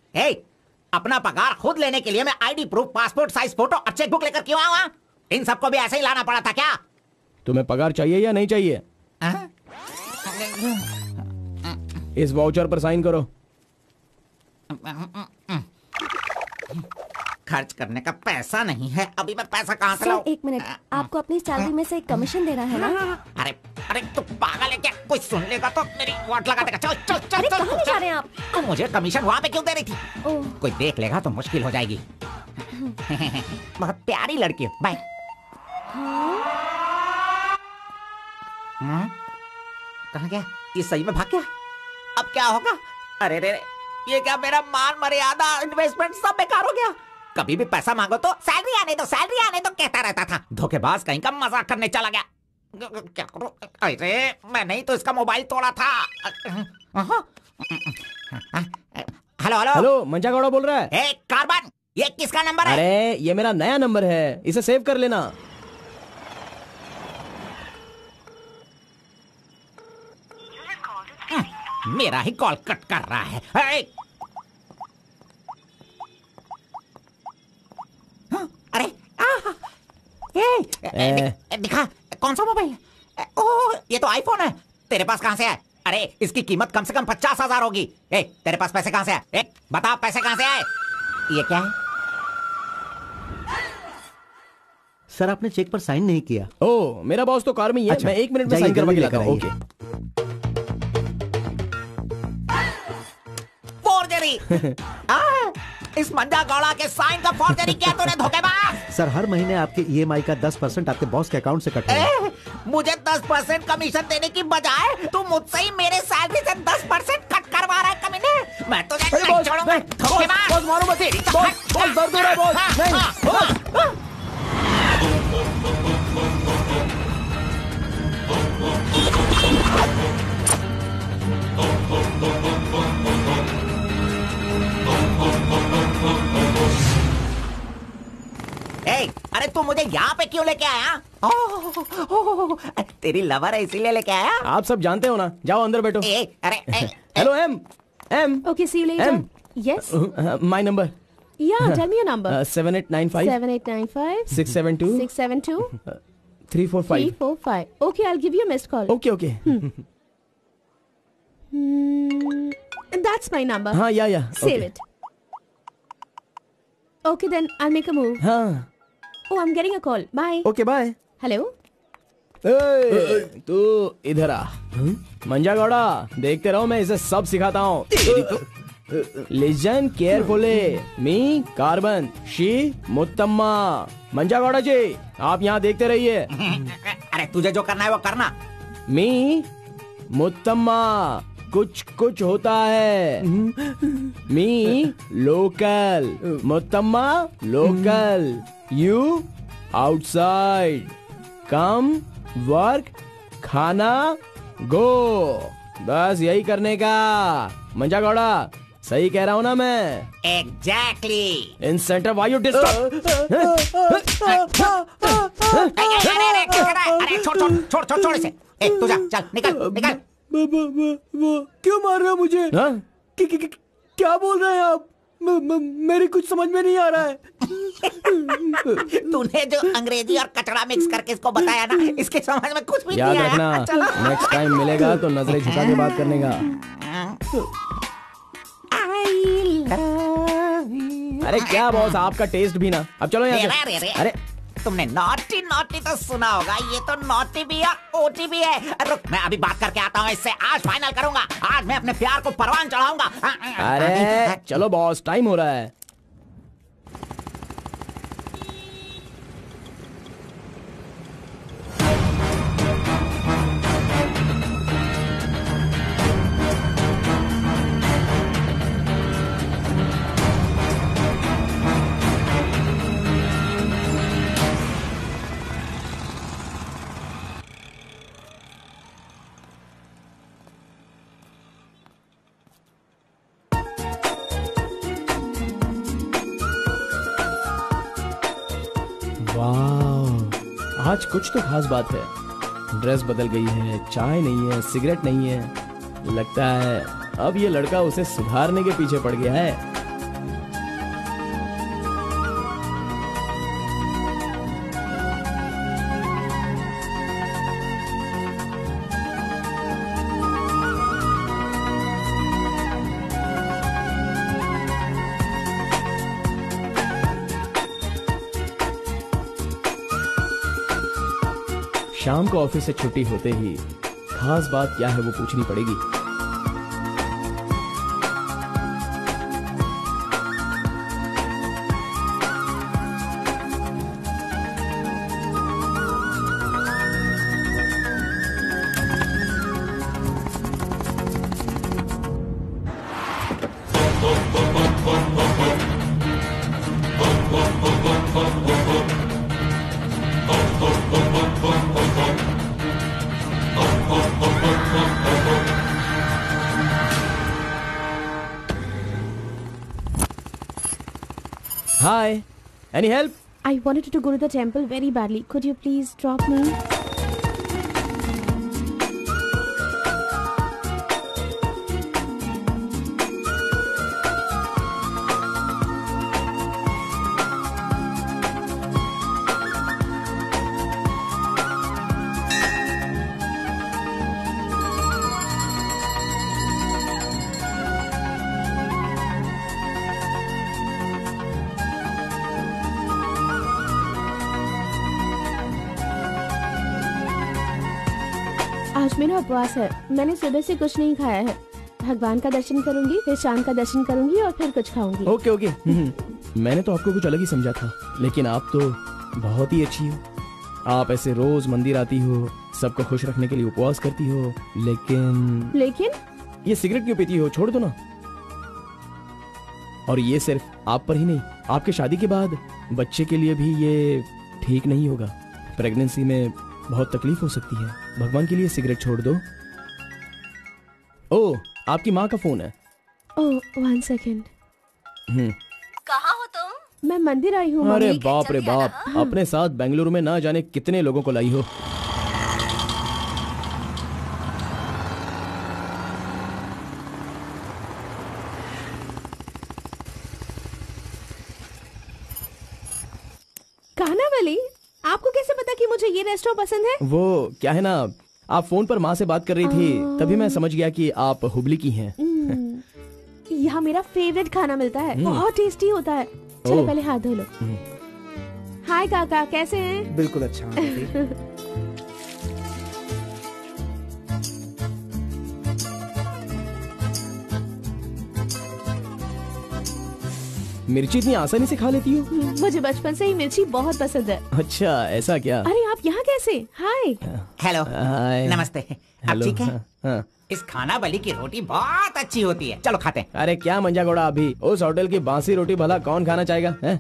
अपना पगार खुद लेने के लिए मैं ID proof, passport size photo और चेक बुक लेकर क्यों आऊँ? इन सबको भी ऐसे ही लाना पड़ा था क्या? तुम्हें पगार चाहिए या नहीं चाहिए? इस वाउचर पर साइन करो। खर्च करने का पैसा नहीं है, अभी मैं पैसा कहाँ से लाऊं? एक मिनट, आपको अपनी सैलरी में से एक कमीशन देना है ना? अरे तू पागल है क्या? कोई सुन लेगा तो मेरी वाट लगा देगा। चल। अरे कहाँ ले जा रहे हैं आप? तो मुझे कमीशन वहाँ पे क्यों दे रही थी? कोई देख लेगा तो मुश्किल हो जाएगी। बहुत प्यारी लड़की है। बाय। कहाँ गया? ये सही में भाग गया? अब क्या होगा? अरे रे, ये क्या मेरा मान मर्यादा इन्वेस्टमेंट सब बेकार हो गया? कभी भी पैसा मांगो तो सैलरी आने दो कहता रहता था। धोखेबाज कहीं का मजाक करने चला गया। क्या करूं? अरे मैं नहीं तो इसका मोबाइल तोड़ा था। हेलो, मंजा गौड़ा बोल रहा है। कार्बन, ये किसका नंबर है? अरे ये मेरा नया नंबर है, इसे सेव कर लेना। मेरा ही कॉल कट कर रहा है। अरे दिखा, कौन सा मोबाइल? ओह, ये तो आईफोन है। तेरे पास कहां से है? अरे इसकी कीमत कम से कम 50,000 होगी। तेरे पास पैसे कहां से आए? बता, पैसे कहां से आए? ये क्या है? सर, आपने चेक पर साइन नहीं किया। ओह, मेरा बॉस तो कार में ही है। मैं 1 मिनट में साइन करवा के लाता हूं। ओके। इस मंजा गौड़ा के साइन का फॉर्जरी किया तूने, धोखेबाज। सर, हर महीने आपके EMI का 10% आपके बॉस के अकाउंट से कटता है। मुझे 10% कमीशन देने की बजाय तू मुझसे ही मेरे सैलरी से 10% कट करवा रहा है कमीने। मैं तुझे नहीं छोड़ूंगा, धोखेबाज। बॉस मारो मत। बॉस दर्द हो रहा है बॉस। नहीं। मुझे यहाँ पे क्यों लेके आया? तेरी लवर है इसीलिए लेके आया? आप सब जानते हो ना, जाओ अंदर बैठो। अरे hello M. Okay, see you later. M. Yes. My number. Yeah, tell me your number. 7895 7895 672 672 345. 345. Okay, I'll give you a missed call. Okay. That's my number. हाँ, या Save it. Okay, then I'll make a move. हाँ, Oh, I'm getting a call. Bye. Okay bye. Hello? तू इधर आ। मंजा गौड़ा, देखते रहो, मैं इसे सब सिखाता हूँ। Listen carefully, me carbon, she Muttamma. Manja Gowda ji, आप यहाँ देखते रहिए। अरे तुझे जो करना है वो करना। मी मुत्तम्मा, कुछ कुछ होता है। Me local, Muttamma local, you outside, come work, खाना गो। बस यही करने का। मंजा गौड़ा, सही कह रहा हूँ ना मैं? Exactly. In centre why you disturb. अरे छोड़ इसे। तू जा, चल निकल। क्यों मार रहे हो मुझे? क्या बोल रहे हैं आप? मेरी कुछ समझ में नहीं आ रहा है। तूने जो अंग्रेजी और कचड़ा मिक्स करके इसको बताया ना, इसके समझ में कुछ भी याद नहीं आया। रखना, नेक्स्ट टाइम मिलेगा तो नजरें झुका के बात करने का। अरे क्या बॉस, आपका टेस्ट भी ना। अब चलो यहाँ से। अरे तुमने नॉटी तो सुना होगा, ये तो नॉटी भी है, ओटी भी है। रुक, मैं अभी बात करके आता हूँ इससे। आज फाइनल करूंगा। आज मैं अपने प्यार को परवान चढ़ाऊंगा। अरे चलो बॉस, टाइम हो रहा है। वाह, आज कुछ तो खास बात है। ड्रेस बदल गई है, चाय नहीं है, सिगरेट नहीं है। लगता है अब ये लड़का उसे सुधारने के पीछे पड़ गया है। शाम को ऑफिस से छुट्टी होते ही खास बात क्या है वो पूछनी पड़ेगी। Hi, any help? I wanted to go to the temple very badly. Could you please drop me? आज मेरा उपवास है। मैंने सुबह से कुछ नहीं खाया है। भगवान का दर्शन करूंगी, फिर शाम का दर्शन करूंगी और फिर कुछ खाऊंगी। ओके। मैंने तो आपको कुछ अलग ही समझा था, लेकिन आप तो बहुत ही अच्छी हो। आप ऐसे रोज मंदिर आती हो, सबको खुश रखने के लिए उपवास करती हो, लेकिन ये सिगरेट क्यों पीती हो? छोड़ दो ना। और ये सिर्फ आप पर ही नहीं, आपके शादी के बाद बच्चे के लिए भी ये ठीक नहीं होगा। प्रेगनेंसी में बहुत तकलीफ हो सकती है। भगवान के लिए सिगरेट छोड़ दो। ओह, आपकी माँ का फोन है। ओह, 1 सेकेंड। कहाँ हो तुम? मैं मंदिर आई हूँ। अरे मम्मी। बाप रे बाप, अपने साथ बेंगलुरु में ना जाने कितने लोगों को लाई हो। कानावली, आपको कैसे पता कि मुझे ये रेस्टोरेंट पसंद है? वो क्या है ना, आप फोन पर माँ से बात कर रही थी, तभी मैं समझ गया कि आप हुबली की हैं। यहाँ मेरा फेवरेट खाना मिलता है, बहुत टेस्टी होता है। चलो ओह। पहले हाथ धो लो। हाय काका, कैसे हैं? बिल्कुल अच्छा आंटी। मिर्ची इतनी आसानी से खा लेती हो? मुझे बचपन से ही मिर्ची बहुत पसंद है। अच्छा, ऐसा क्या? अरे आप यहाँ कैसे? हाय। हेलो, हाय। नमस्ते। आप हेलो, ठीक है? हाँ, हाँ। इस खानावली की रोटी बहुत अच्छी होती है, चलो खाते हैं। अरे क्या मंजा घोड़ा, अभी उस होटल की बासी रोटी भला कौन खाना चाहेगा? हैं?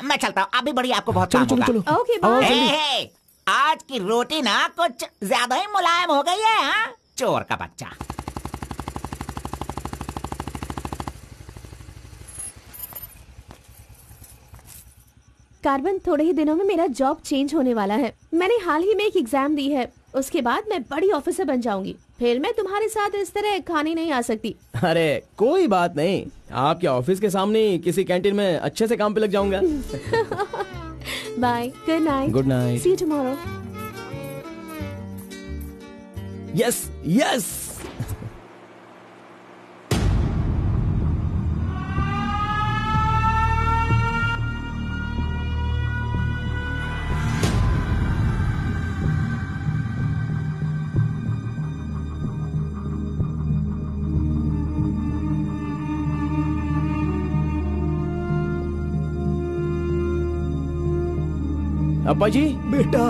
मैं चलता हूँ, अभी बढ़िया, आपको बहुत चलो काम चलो होगा। चलो। ओके आओ, बाय। जल्दी। हे, आज की रोटी ना कुछ ज्यादा ही मुलायम हो गई है। हाँ? चोर का बच्चा। कार्बन, थोड़े ही दिनों में मेरा जॉब चेंज होने वाला है। मैंने हाल ही में एक एग्जाम दी है, उसके बाद मैं बड़ी ऑफिसर बन जाऊंगी। फिर मैं तुम्हारे साथ इस तरह खाने नहीं आ सकती। अरे कोई बात नहीं, आपके ऑफिस के सामने किसी कैंटीन में अच्छे से काम पे लग जाऊंगा। Bye, good night. Good night. See you tomorrow. Yes yes. अब्बा जी। बेटा,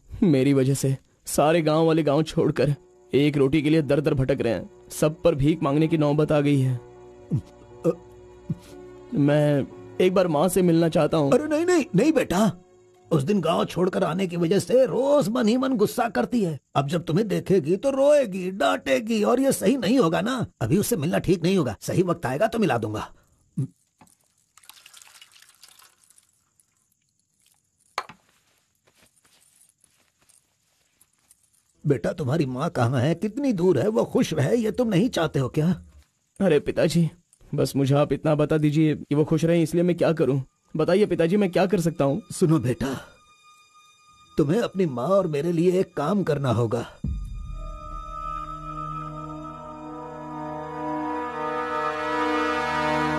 मेरी वजह से सारे गांव वाले गांव छोड़कर एक रोटी के लिए दर दर भटक रहे हैं। सब पर भीख मांगने की नौबत आ गई है। मैं एक बार माँ से मिलना चाहता हूँ। अरे नहीं नहीं नहीं बेटा, उस दिन गांव छोड़कर आने की वजह से रोज मन ही मन गुस्सा करती है। अब जब तुम्हें देखेगी तो रोएगी, डांटेगी, और ये सही नहीं होगा ना। अभी उससे मिलना ठीक नहीं होगा। सही वक्त आएगा तो मिला दूंगा। बेटा, तुम्हारी माँ कहाँ है? कितनी दूर है? वो खुश रहे, ये तुम नहीं चाहते हो क्या? अरे पिताजी, बस मुझे आप इतना बता दीजिए कि वो खुश रहे, इसलिए मैं क्या करूं? बताइए पिताजी, मैं क्या कर सकता हूं? सुनो बेटा, तुम्हें अपनी माँ और मेरे लिए एक काम करना होगा।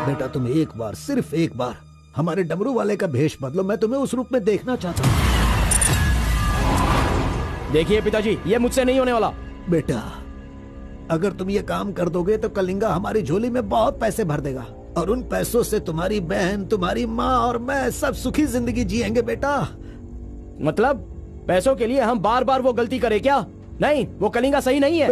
बेटा, तुम एक बार, सिर्फ एक बार हमारे डमरू वाले का भेष बदलो। मैं तुम्हें उस रूप में देखना चाहता हूँ। देखिए पिताजी, ये मुझसे नहीं होने वाला। बेटा, अगर तुम ये काम कर दोगे तो कलिंगा हमारी झोली में बहुत पैसे भर देगा, और उन पैसों से तुम्हारी बहन, तुम्हारी माँ और मैं सब सुखी जिंदगी जिएंगे। बेटा, मतलब पैसों के लिए हम बार बार वो गलती करें क्या? नहीं, वो कलिंगा सही नहीं है।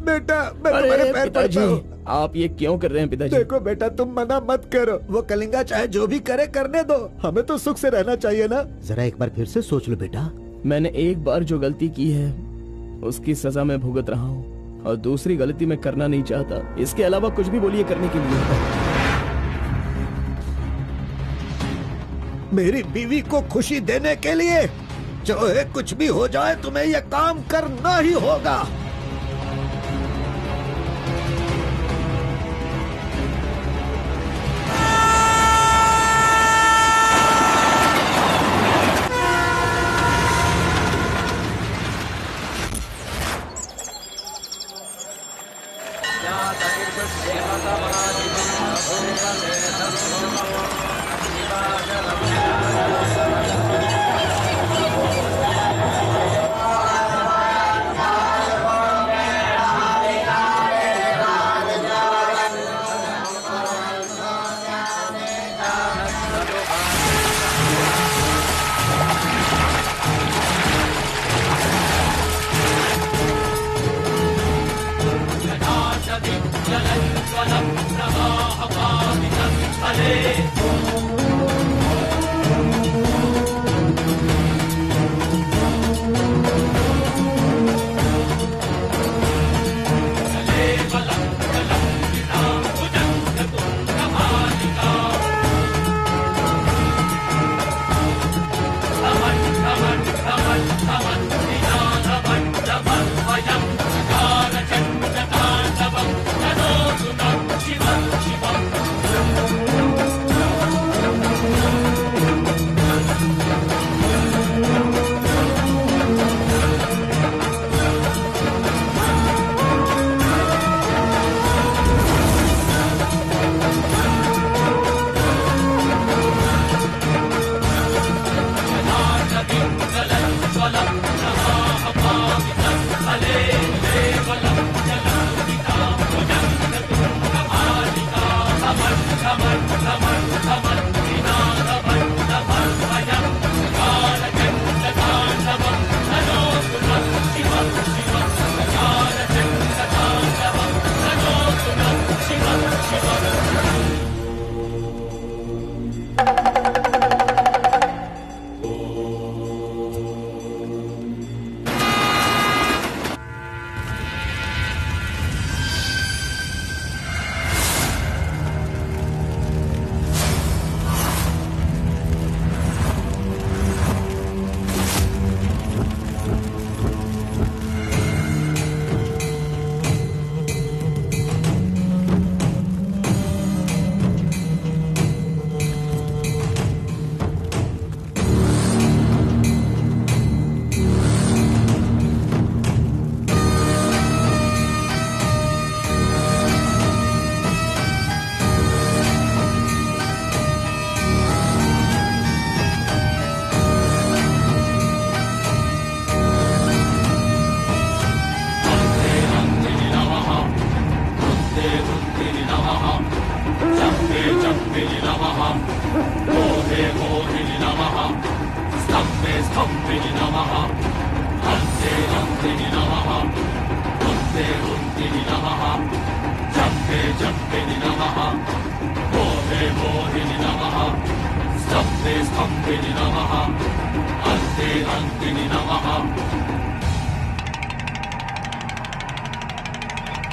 बेटा, मैं तुम्हारे पैर पड़ता हूं। आप ये क्यों कर रहे हैं पिताजी? देखो बेटा, तुम मना मत करो। वो कलिंगा चाहे जो भी करे, करने दो। हमें तो सुख से रहना चाहिए ना। जरा एक बार फिर से सोच लो बेटा। मैंने एक बार जो गलती की है उसकी सजा मैं भुगत रहा हूँ, और दूसरी गलती मैं करना नहीं चाहता। इसके अलावा कुछ भी बोलिए करने के लिए। मेरी बीवी को खुशी देने के लिए चाहे कुछ भी हो जाए, तुम्हें यह काम करना ही होगा।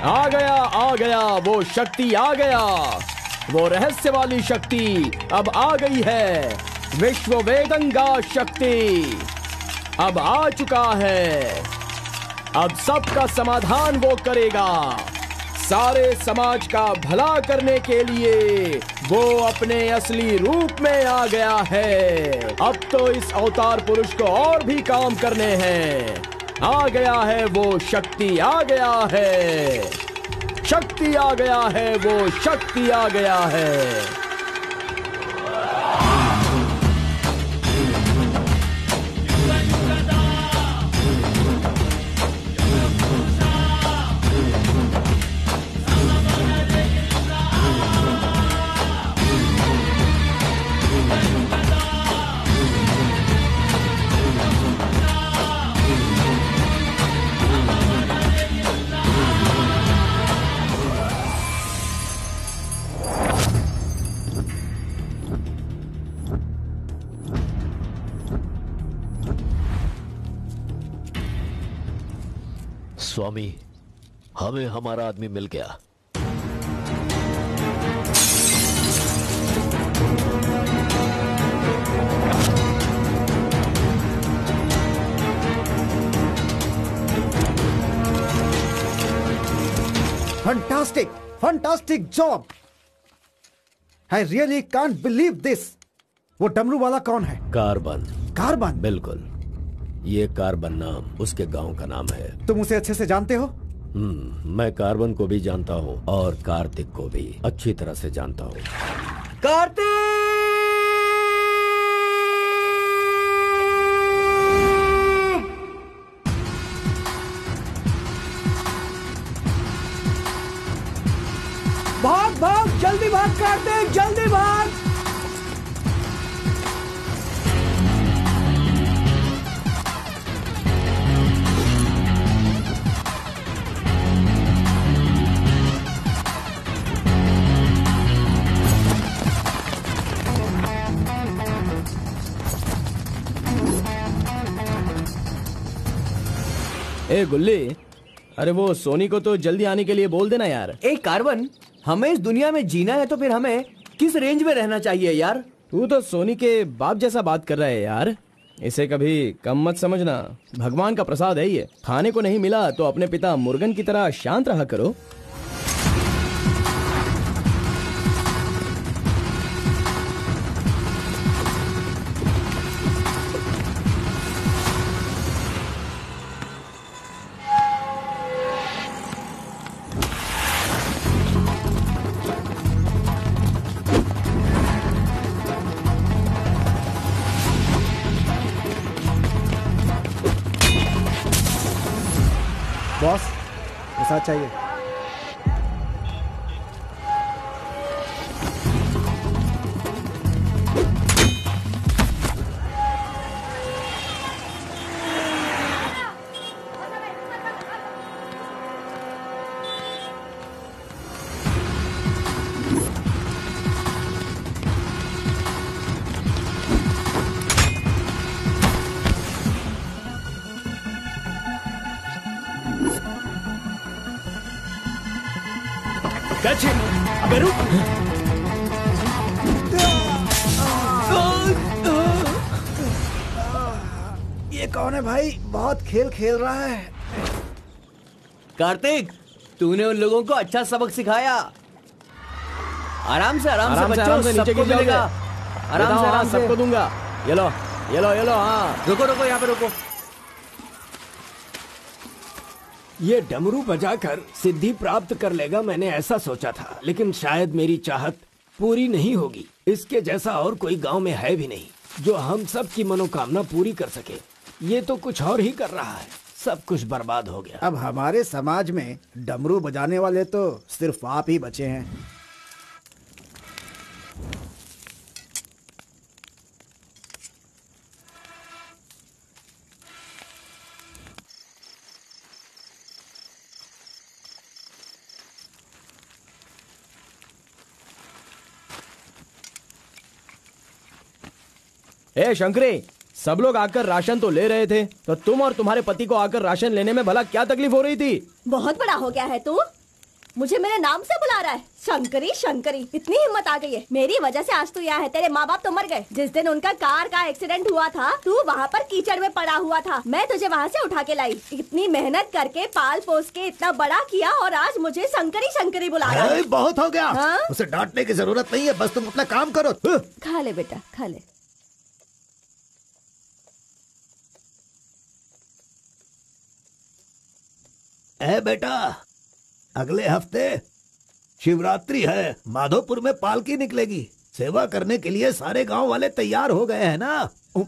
आ गया वो शक्ति आ गया, वो रहस्य वाली शक्ति अब आ गई है। विश्व वेदंगा शक्ति अब आ चुका है। अब सबका समाधान वो करेगा। सारे समाज का भला करने के लिए वो अपने असली रूप में आ गया है। अब तो इस अवतार पुरुष को और भी काम करने हैं। आ गया है वो शक्ति, आ गया है शक्ति, आ गया है वो शक्ति, आ गया है। स्वामी, हमें हमारा आदमी मिल गया। Fantastic, fantastic job. I really can't believe this. वो डमरू वाला कौन है? कार्बन। कार्बन? बिल्कुल, ये कार्बन नाम उसके गांव का नाम है। तुम उसे अच्छे से जानते हो? मैं कार्बन को भी जानता हूँ और कार्तिक को भी अच्छी तरह से जानता हूँ। कार्तिक! भाग भाग, जल्दी भाग कार्तिक, जल्दी भाग। ए गुल्ली, अरे वो सोनी को तो जल्दी आने के लिए बोल देना यार। ए कार्बन, हमें इस दुनिया में जीना है तो फिर हमें किस रेंज में रहना चाहिए यार? तू तो सोनी के बाप जैसा बात कर रहा है यार। इसे कभी कम मत समझना, भगवान का प्रसाद है ये। खाने को नहीं मिला तो अपने पिता मुर्गन की तरह शांत रहा करो। बॉस, ऐसा चाहिए। अबे रुक। ये कौन है भाई? बहुत खेल खेल रहा है। कार्तिक, तूने उन लोगों को अच्छा सबक सिखाया। आराम से बच्चों, नीचे गिर मिलेगा। आराम से सबको दूंगा। ये लो। हाँ, रुको यहाँ पे रुको। ये डमरू बजाकर सिद्धि प्राप्त कर लेगा, मैंने ऐसा सोचा था, लेकिन शायद मेरी चाहत पूरी नहीं होगी। इसके जैसा और कोई गांव में है भी नहीं जो हम सब की मनोकामना पूरी कर सके। ये तो कुछ और ही कर रहा है, सब कुछ बर्बाद हो गया। अब हमारे समाज में डमरू बजाने वाले तो सिर्फ आप ही बचे हैं। ए शंकरी, सब लोग आकर राशन तो ले रहे थे, तो तुम और तुम्हारे पति को आकर राशन लेने में भला क्या तकलीफ हो रही थी? बहुत बड़ा हो गया है तू, मुझे मेरे नाम से बुला रहा है। शंकरी शंकरी, इतनी हिम्मत आ गई है। मेरी वजह से आज तू यहाँ है। तेरे माँ बाप तो मर गए। जिस दिन उनका कार का एक्सीडेंट हुआ था, तू वहाँ पर कीचड़ में पड़ा हुआ था। मैं तुझे वहाँ से उठा के लाई। इतनी मेहनत करके पाल पोस के इतना बड़ा किया, और आज मुझे शंकरी शंकरी बुला रहा है। बहुत हो गया। हाँ? उसे डांटने की जरूरत नहीं है, बस तुम अपना काम करो। खा ले बेटा, खा ले। बेटा, अगले हफ्ते शिवरात्रि है, माधोपुर में पालकी निकलेगी। सेवा करने के लिए सारे गांव वाले तैयार हो गए हैं ना?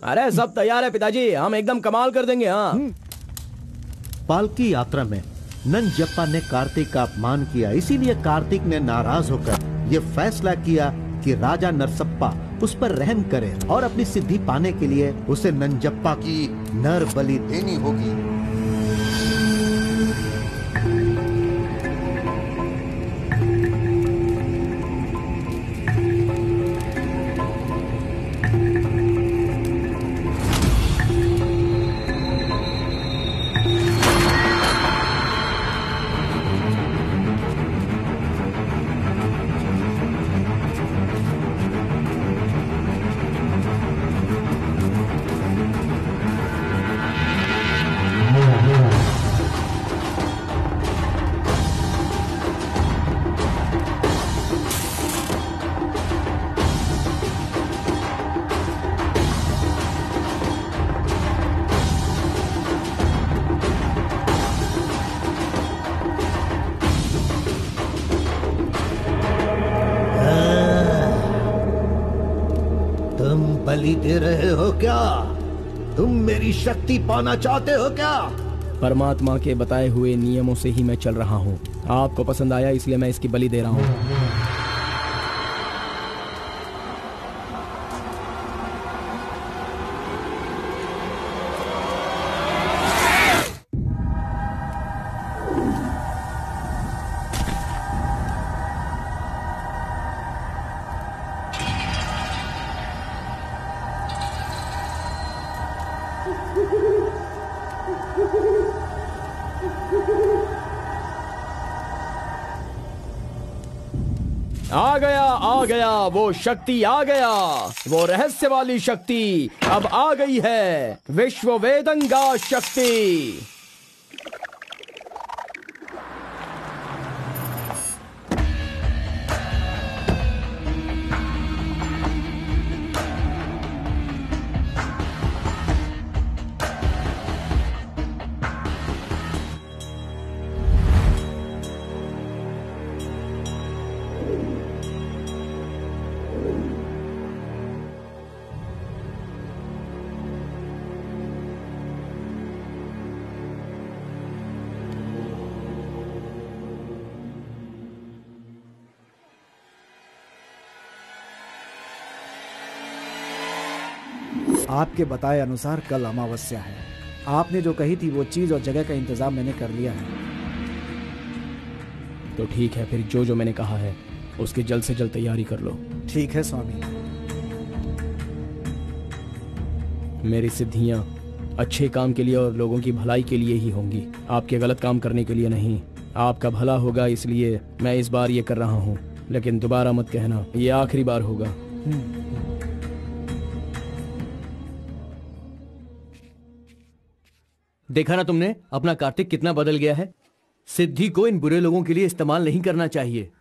अरे सब तैयार है पिताजी, हम एकदम कमाल कर देंगे। हाँ। पालकी यात्रा में नंजप्पा ने कार्तिक का अपमान किया, इसीलिए कार्तिक ने नाराज होकर ये फैसला किया कि राजा नरसप्पा उस पर रहम करे और अपनी सिद्धि पाने के लिए उसे नंजप्पा की नर बलि देनी होगी। बलि दे रहे हो क्या? तुम मेरी शक्ति पाना चाहते हो क्या? परमात्मा के बताए हुए नियमों से ही मैं चल रहा हूँ। आपको पसंद आया इसलिए मैं इसकी बलि दे रहा हूँ। आ गया वो शक्ति, आ गया वो रहस्य वाली शक्ति, अब आ गई है विश्व वेदंगा शक्ति। आपके बताए अनुसार कल अमावस्या है। आपने जो कही थी वो चीज और जगह का इंतजाम मैंने कर लिया है। तो ठीक है, फिर जो जो मैंने कहा है उसकी जल्द से जल्द तैयारी कर लो। ठीक है स्वामी। मेरी सिद्धियां अच्छे काम के लिए और लोगों की भलाई के लिए ही होंगी, आपके गलत काम करने के लिए नहीं। आपका भला होगा इसलिए मैं इस बार ये कर रहा हूँ, लेकिन दोबारा मत कहना, ये आखिरी बार होगा। देखा ना तुमने, अपना कार्तिक कितना बदल गया है। सिद्धि को इन बुरे लोगों के लिए इस्तेमाल नहीं करना चाहिए।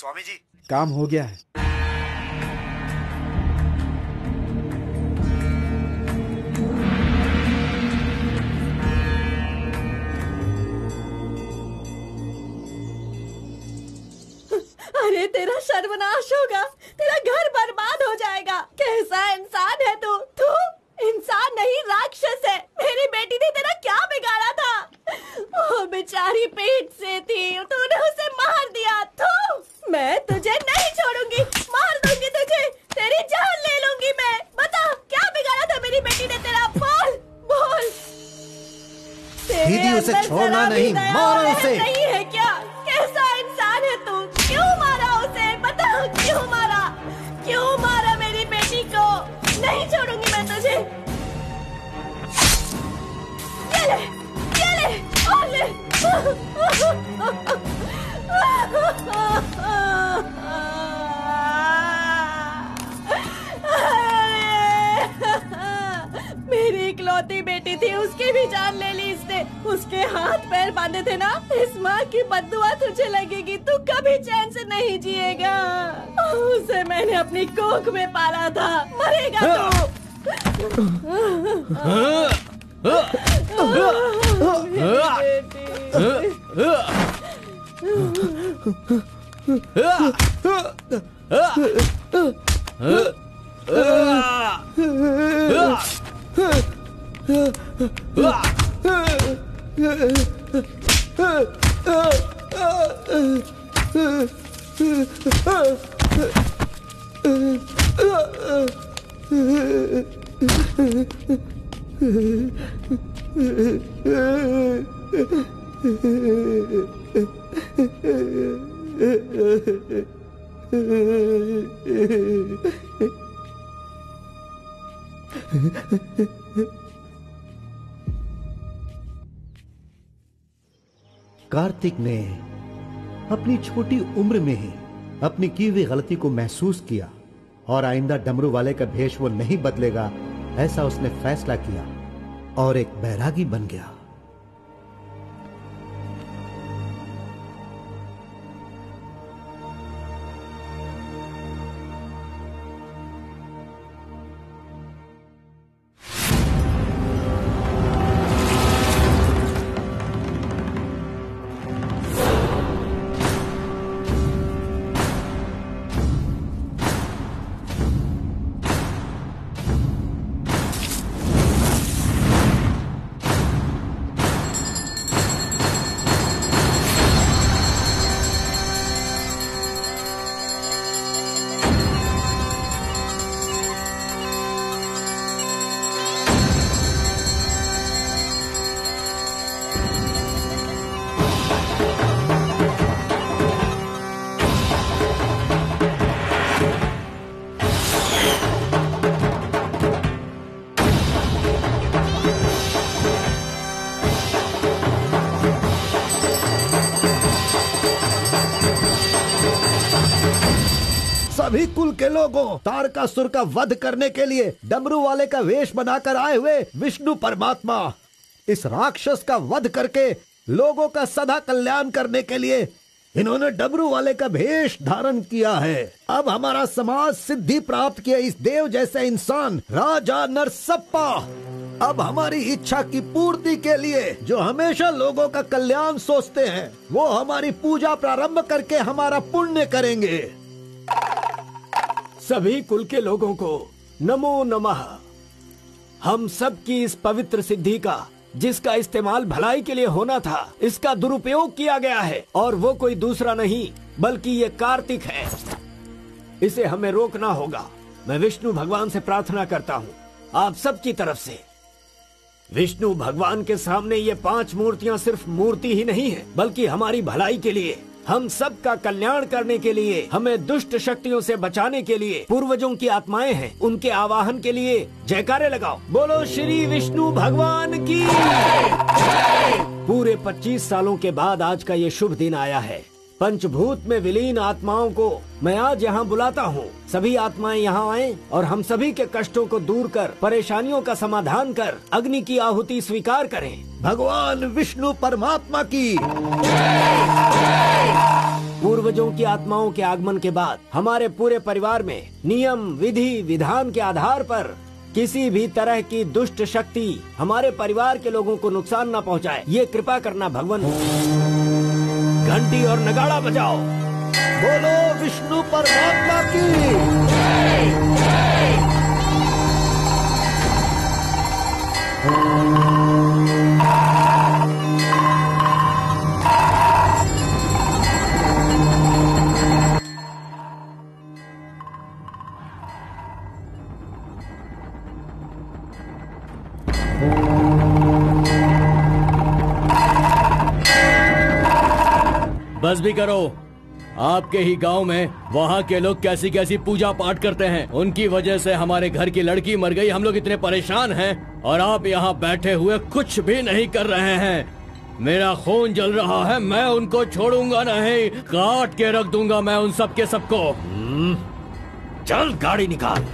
स्वामी जी, काम हो गया है। अरे तेरा सर्वनाश होगा, तेरा घर बर्बाद हो जाएगा। कैसा इंसान है तू? तू इंसान नहीं, राक्षस है। मेरी बेटी ने तेरा क्या बिगाड़ा था? वो बेचारी पेट से थी, तूने उसे मार दिया। तू, मैं तुझे नहीं छोड़ूंगी, मार दूंगी तुझे, तेरी जान ले लूंगी मैं। बता क्या बिगाड़ा था मेरी बेटी ने तेरा? बोल बोल। दीदी उसे छोड़ना नहीं, मारो उसे। नहीं है क्या? कैसा इंसान है तू? क्यों मारा उसे? बता क्यों मारा? क्यों मारा मेरी बेटी को? नहीं छोड़ूंगी मैं तुझे। ये ले और ले। मेरी इकलौती बेटी थी, उसकी भी जान ले ली इसने। उसके हाथ पैर बांधे थे ना, इस माँ की बद्दुआ तुझे लगेगी, तू कभी चैन से नहीं जिएगा। उसे मैंने अपनी कोख में पाला था, मरेगा तू। कार्तिक ने अपनी छोटी उम्र में ही अपनी की हुई गलती को महसूस किया और आइंदा डमरू वाले का भेष वो नहीं बदलेगा, ऐसा उसने फैसला किया और एक बैरागी बन गया। सभी कुल के लोगों, तारकासुर का वध करने के लिए डमरू वाले का वेश बनाकर आए हुए विष्णु परमात्मा इस राक्षस का वध करके लोगों का सदा कल्याण करने के लिए इन्होंने डमरू वाले का भेष धारण किया है। अब हमारा समाज सिद्धि प्राप्त किया इस देव जैसे इंसान राजा नरसप्पा अब हमारी इच्छा की पूर्ति के लिए, जो हमेशा लोगों का कल्याण सोचते हैं, वो हमारी पूजा प्रारंभ करके हमारा पुण्य करेंगे। सभी कुल के लोगों को नमो नमः। हम सब की इस पवित्र सिद्धि का, जिसका इस्तेमाल भलाई के लिए होना था, इसका दुरुपयोग किया गया है और वो कोई दूसरा नहीं बल्कि ये कार्तिक है। इसे हमें रोकना होगा। मैं विष्णु भगवान से प्रार्थना करता हूँ आप सबकी तरफ से। विष्णु भगवान के सामने ये 5 मूर्तियाँ सिर्फ मूर्ति ही नहीं है, बल्कि हमारी भलाई के लिए, हम सब का कल्याण करने के लिए, हमें दुष्ट शक्तियों से बचाने के लिए, पूर्वजों की आत्माएं हैं, उनके आवाहन के लिए जयकारे लगाओ। बोलो श्री विष्णु भगवान की। पूरे 25 सालों के बाद आज का ये शुभ दिन आया है। पंचभूत में विलीन आत्माओं को मैं आज यहाँ बुलाता हूँ। सभी आत्माएं यहाँ आएं और हम सभी के कष्टों को दूर कर, परेशानियों का समाधान कर, अग्नि की आहुति स्वीकार करें। भगवान विष्णु परमात्मा की। पूर्व पूर्वजों की आत्माओं के आगमन के बाद हमारे पूरे परिवार में नियम विधि विधान के आधार पर किसी भी तरह की दुष्ट शक्ति हमारे परिवार के लोगों को नुकसान न पहुंचाए, ये कृपा करना भगवान। घंटी और नगाड़ा बजाओ। बोलो विष्णु परमात्मा की। बस भी करो। आपके ही गांव में वहाँ के लोग कैसी कैसी पूजा पाठ करते हैं। उनकी वजह से हमारे घर की लड़की मर गई। हम लोग इतने परेशान हैं और आप यहाँ बैठे हुए कुछ भी नहीं कर रहे हैं। मेरा खून जल रहा है, मैं उनको छोड़ूंगा नहीं, काट के रख दूंगा मैं उन सब के सबको। चल गाड़ी निकाल।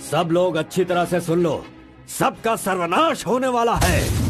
सब लोग अच्छी तरह से सुन लो, सबका सर्वनाश होने वाला है।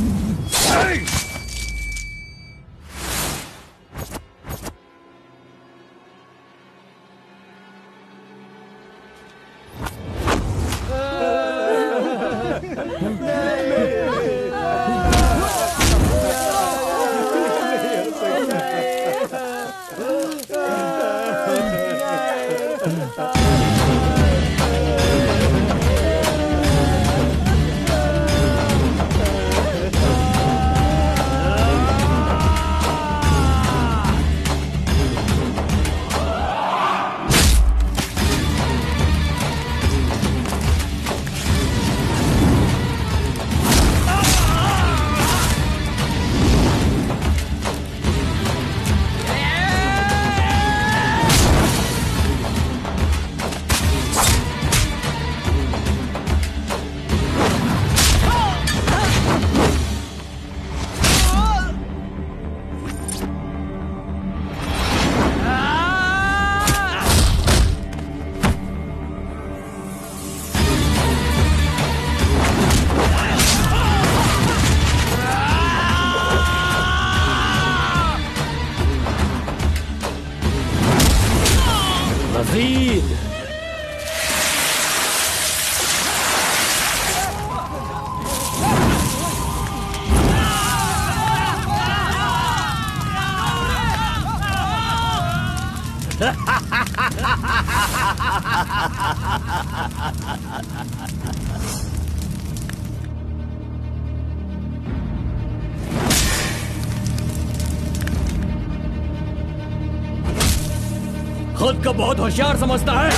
खुद को बहुत होशियार समझता है।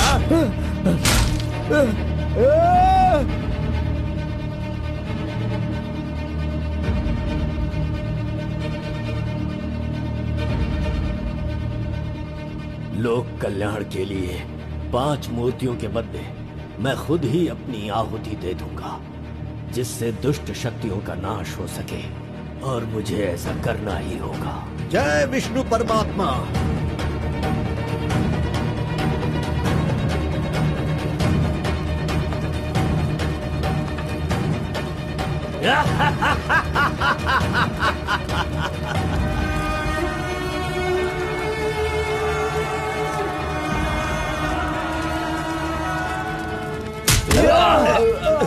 लोक कल्याण के लिए 5 मूर्तियों के बदले मैं खुद ही अपनी आहुति दे दूंगा, जिससे दुष्ट शक्तियों का नाश हो सके, और मुझे ऐसा करना ही होगा। जय विष्णु परमात्मा।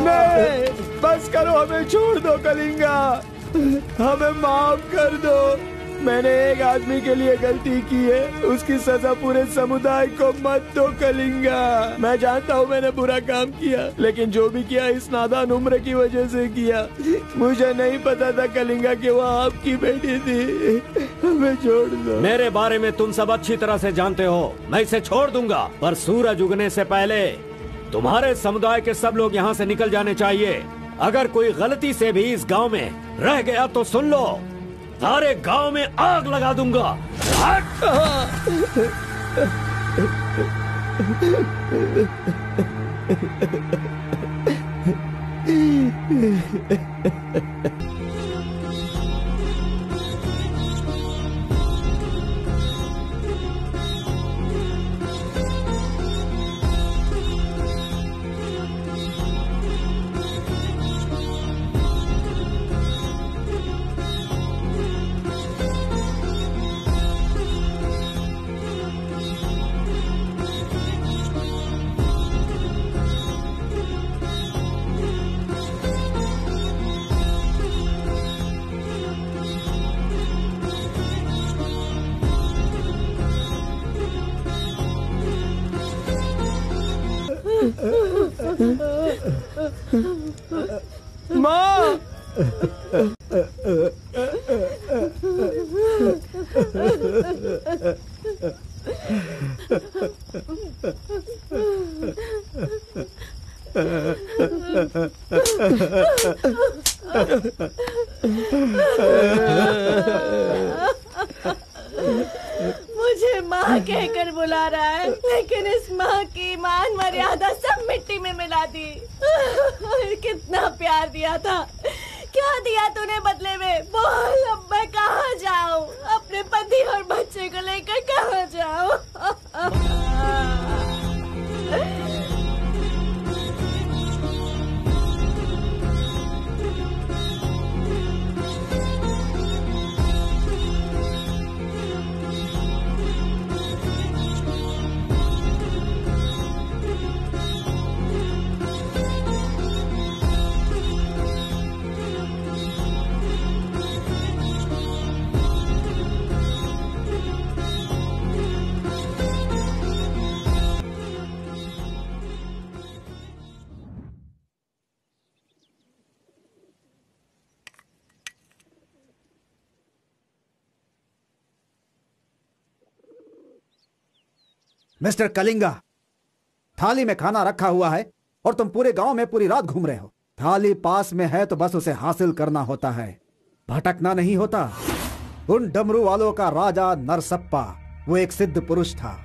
नहीं, बस करो, हमें छोड़ दो कलिंगा, हमें माफ कर दो। मैंने एक आदमी के लिए गलती की है, उसकी सजा पूरे समुदाय को मत दो कलिंगा। मैं जानता हूँ मैंने बुरा काम किया, लेकिन जो भी किया इस नादान उम्र की वजह से किया। मुझे नहीं पता था कलिंगा कि वो आपकी बेटी थी। हमें छोड़ दो। मेरे बारे में तुम सब अच्छी तरह से जानते हो, मैं इसे छोड़ दूंगा, पर सूरज उगने से पहले तुम्हारे समुदाय के सब लोग यहाँ से निकल जाने चाहिए। अगर कोई गलती से भी इस गांव में रह गया तो सुन लो, सारे गांव में आग लगा दूंगा। माँ! मुझे माँ कहकर बुला रहा है, लेकिन इस माँ की मान मर्यादा सब मिट्टी में मिला दी। कितना प्यार दिया था, क्या दिया तूने बदले में? बोल, अब मैं कहाँ जाऊँ? अपने पति और बच्चे को लेकर कहाँ जाऊँ? मिस्टर कलिंगा, थाली में खाना रखा हुआ है और तुम पूरे गांव में पूरी रात घूम रहे हो। थाली पास में है तो बस उसे हासिल करना होता है, भटकना नहीं होता। उन डमरू वालों का राजा नरसप्पा वो एक सिद्ध पुरुष था,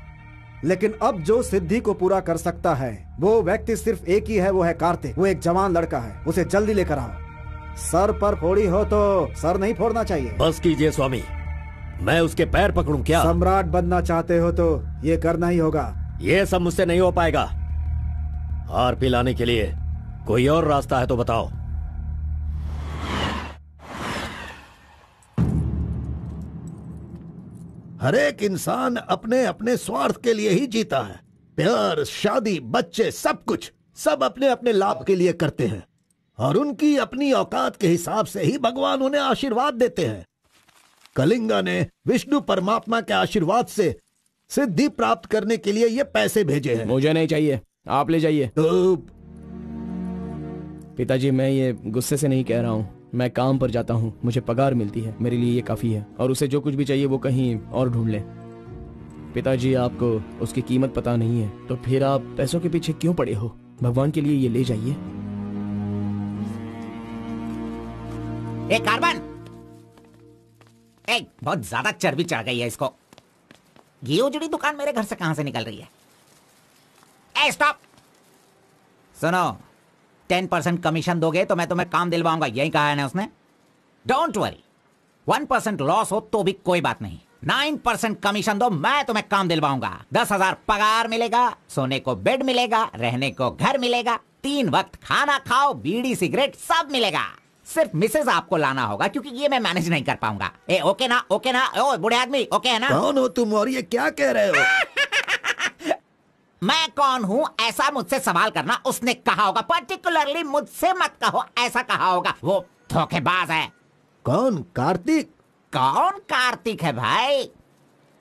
लेकिन अब जो सिद्धि को पूरा कर सकता है वो व्यक्ति सिर्फ एक ही है, वो है कार्तिक। वो एक जवान लड़का है, उसे जल्दी लेकर आओ। सर पर फोड़ी हो तो सर नहीं फोड़ना चाहिए। बस कीजिए स्वामी, मैं उसके पैर पकड़ूं क्या? सम्राट बनना चाहते हो तो ये करना ही होगा। ये सब मुझसे नहीं हो पाएगा। हार पिलाने के लिए कोई और रास्ता है तो बताओ। हर एक इंसान अपने अपने स्वार्थ के लिए ही जीता है। प्यार, शादी, बच्चे, सब कुछ सब अपने अपने लाभ के लिए करते हैं और उनकी अपनी औकात के हिसाब से ही भगवान उन्हें आशीर्वाद देते हैं। कलिंगा ने विष्णु परमात्मा के आशीर्वाद से सिद्धि प्राप्त करने के लिए ये पैसे भेजे हैं। मुझे नहीं चाहिए, आप ले जाइए। तो पिताजी, मैं ये गुस्से से नहीं कह रहा हूँ। मैं काम पर जाता हूँ, मुझे पगार मिलती है, मेरे लिए ये काफी है। और उसे जो कुछ भी चाहिए वो कहीं और ढूंढ ले। पिताजी, आपको उसकी कीमत पता नहीं है तो फिर आप पैसों के पीछे क्यों पड़े हो? भगवान के लिए ये ले जाइए। ए कार्बन, बहुत ज्यादा चर्बी चढ़ गई है इसको। ये उजड़ी दुकान मेरे घर से कहां से निकल रही है? ए स्टॉप, सुनो, 10% कमीशन दोगे तो मैं तुम्हें काम दिलवाऊंगा, यही कहा है ना उसने। डोंट वरी, 1% लॉस हो तो भी कोई बात नहीं, 9% कमीशन दो, मैं तुम्हें काम दिलवाऊंगा। 10,000 पगार मिलेगा, सोने को बेड मिलेगा, रहने को घर मिलेगा, 3 वक्त खाना खाओ, बीड़ी सिगरेट सब मिलेगा। सिर्फ मिसेज आपको लाना होगा क्योंकि ये मैं मैनेज नहीं कर पाऊंगा। ए ओके ना? ओके ना? ओ बूढ़े आदमी, ओके है ना? कौन हो तुम और ये क्या कह रहे हो? मैं कौन हूँ ऐसा मुझसे सवाल करना उसने कहा होगा। पर्टिकुलरली मुझसे मत कहो, ऐसा कहा होगा। वो धोखेबाज है। कौन? कार्तिक? कौन कार्तिक है भाई?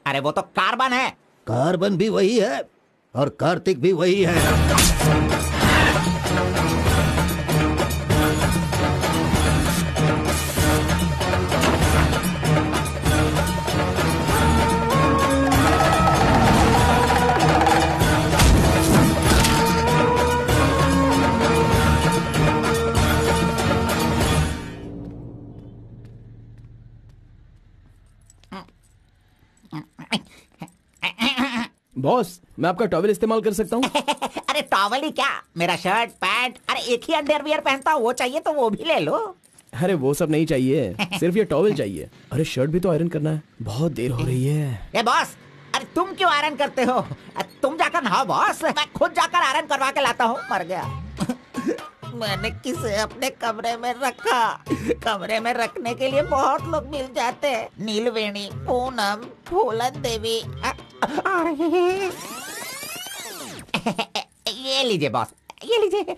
अरे वो तो कार्बन है। कार्बन भी वही है और कार्तिक भी वही है। बॉस, मैं आपका टॉवल इस्तेमाल कर सकता हूँ? अरे टॉवल ही क्या, मेरा शर्ट पैंट, अरे एक ही अंडरवियर पहनता हूँ, वो चाहिए तो वो भी ले लो। अरे वो सब नहीं चाहिए, सिर्फ ये टॉवल चाहिए। अरे शर्ट भी तो आयरन करना है, बहुत देर हो रही है। ए बॉस, अरे तुम क्यों आयरन करते हो? तुम जाकर नहाओ बॉस, मैं खुद जाकर आयरन करवा के लाता हूँ। मर गया। मैंने किसे अपने कमरे में रखा? कमरे में रखने के लिए बहुत लोग मिल जाते हैं। नीलवेणी, पूनम, फूलन देवी। ये लीजिए बॉस, ये लीजिए।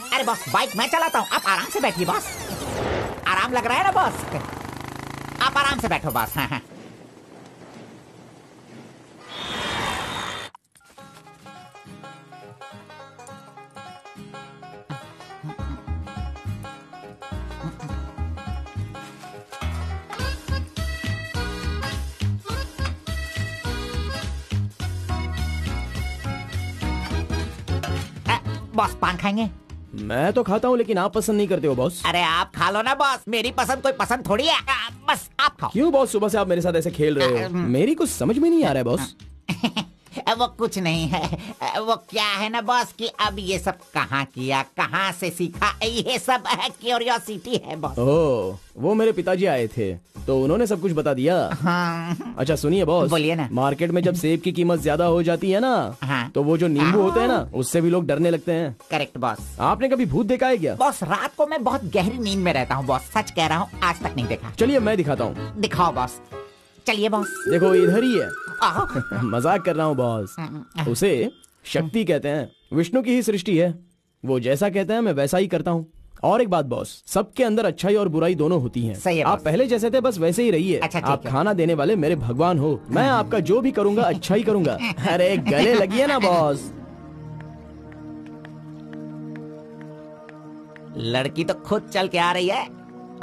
अरे बॉस, बाइक मैं चलाता हूँ, आप आराम से बैठिए बॉस। आराम लग रहा है ना बॉस? आप आराम से बैठो बॉस। हाँ। बॉस पान खाएंगे? मैं तो खाता हूँ, लेकिन आप पसंद नहीं करते हो बॉस। अरे आप खा लो ना बॉस, मेरी पसंद कोई पसंद थोड़ी है। बस आप खाओ। क्यों बॉस, सुबह से आप मेरे साथ ऐसे खेल रहे हो? मेरी कुछ समझ में नहीं आ रहा है बॉस। वो कुछ नहीं है, वो क्या है ना बॉस कि अब ये सब कहाँ किया, कहाँ से सीखा, ये सब क्यूरियोसिटी है बॉस। ओह, वो मेरे पिताजी आए थे तो उन्होंने सब कुछ बता दिया। हाँ। अच्छा सुनिए बॉस, बोलिए ना। मार्केट में जब सेब की कीमत ज्यादा हो जाती है ना, हाँ। तो वो जो नींबू होते हैं ना, उससे भी लोग डरने लगते हैं। Correct boss. आपने कभी भूत देखा है क्या? बॉस रात को मैं बहुत गहरी नींद में रहता हूँ बॉस, सच कह रहा हूँ, आज तक नहीं देखा। चलिए मैं दिखाता हूँ। दिखाओ बॉस। चलिए बॉस। देखो इधर ही है। मजाक कर रहा हूँ बॉस। उसे शक्ति कहते हैं, विष्णु की ही सृष्टि है। वो जैसा कहते हैं मैं वैसा ही करता हूँ। और एक बात बॉस, सबके अंदर अच्छाई और बुराई दोनों होती हैं। सही है आप बॉस। पहले जैसे थे बस वैसे ही रहिए। अच्छा, ठीक आप है। खाना देने वाले मेरे भगवान हो, मैं आपका जो भी करूँगा अच्छा ही करूँगा। अरे गले लगिए ना बॉस। लड़की तो खुद चल के आ रही है,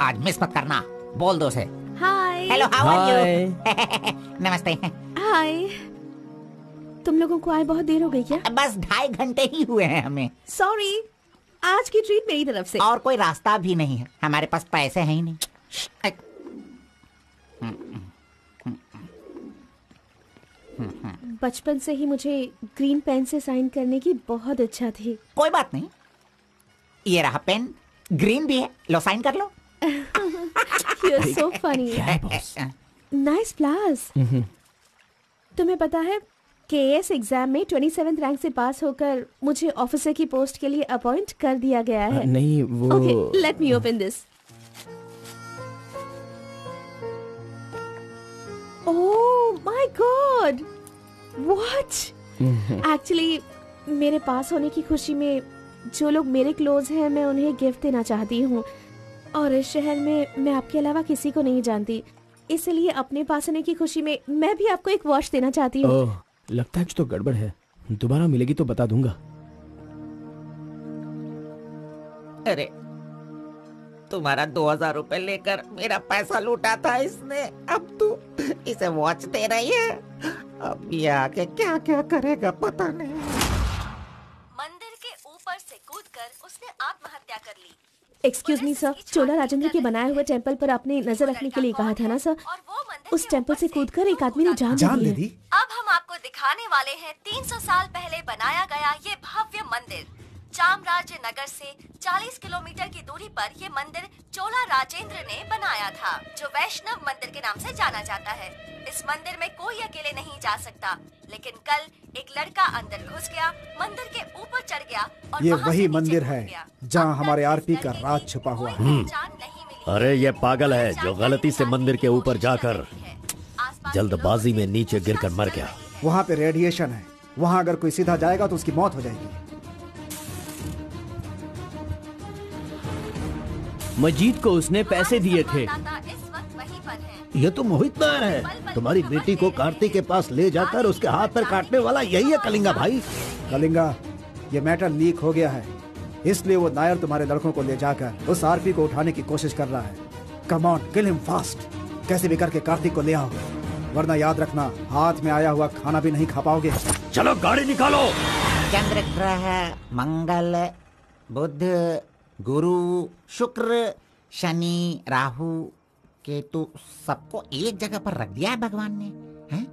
आज मिस मत करना। बोल दो से hi. Hello, how are hi. You? नमस्ते। हाय। तुम लोगों को आए बहुत देर हो गई क्या? बस 2.5 घंटे ही हुए हैं हमें, सॉरी, आज की ट्रीट मेरी तरफ से। और कोई रास्ता भी नहीं है, हमारे पास पैसे हैं ही नहीं। बचपन से ही मुझे ग्रीन पेन से साइन करने की बहुत इच्छा थी। कोई बात नहीं, ये रहा पेन, ग्रीन भी है, लो साइन कर लो। You're so funny. Nice flowers. तुम्हें पता है केएस एग्जाम में 27th रैंक से पास होकर मुझे ऑफिसर की पोस्ट के लिए अपॉइंट कर दिया गया है। नहीं वो। Okay, let me open this. Oh my God! What? Actually, मेरे पास होने की खुशी में जो लोग मेरे क्लोज हैं मैं उन्हें गिफ्ट देना चाहती हूँ, और इस शहर में मैं आपके अलावा किसी को नहीं जानती, इसलिए अपने पास होने की खुशी में मैं भी आपको एक वॉच देना चाहती हूँ। ओह, लगता है कुछ तो गड़बड़ है। दोबारा मिलेगी तो बता दूंगा। अरे तुम्हारा 2000 रुपए लेकर मेरा पैसा लूटा था इसने, अब तू इसे वॉच दे रही है। अब ये आके क्या क्या करेगा पता नहीं। मंदिर के ऊपर से कूदकर उसने आत्महत्या कर ली। एक्सक्यूज मी सर, चोला राजेंद्र के बनाए हुए टेम्पल पर आपने नजर रखने के लिए कहा था ना सर? उस टेम्पल से कूदकर एक आदमी ने जान दे दी। अब हम आपको दिखाने वाले हैं 300 साल पहले बनाया गया ये भव्य मंदिर। चामराज नगर से 40 किलोमीटर की दूरी पर ये मंदिर चोला राजेंद्र ने बनाया था, जो वैष्णव मंदिर के नाम से जाना जाता है। इस मंदिर में कोई अकेले नहीं जा सकता, लेकिन कल एक लड़का अंदर घुस गया, मंदिर के ऊपर चढ़ गया और ये वहाँ से वही नीचे मंदिर कूद है गया। जहाँ अब हमारे तक आरपी इस का लड़के राज की छुपा हुआ कोई है। पहचान नहीं मिली। अरे ये पागल है जो गलती से मंदिर के ऊपर जाकर जल्दबाजी में नीचे गिरकर मर गया। वहाँ पे रेडिएशन है, वहाँ अगर कोई सीधा जाएगा तो उसकी मौत हो जाएगी। मजीद को उसने पैसे दिए थे। इस वक्त वहीं पर है। ये तो मोहित नायर है। तुम्हारी बेटी को कार्तिक के पास ले जाकर उसके हाथ पर काटने वाला यही है कलिंगा भाई। कलिंगा, ये मैटर लीक हो गया है, इसलिए वो नायर तुम्हारे लड़कों को ले जाकर उस आरपी को उठाने की कोशिश कर रहा है। Come on, kill him fast. कैसे भी करके कार्तिक को ले आओ, वरना याद रखना हाथ में आया हुआ खाना भी नहीं खा पाओगे। चलो गाड़ी निकालो। चंद्र ग्रह, मंगल, बुध, गुरु, शुक्र, शनि, राहु, केतु, सबको एक जगह पर रख दिया है भगवान ने, हैं?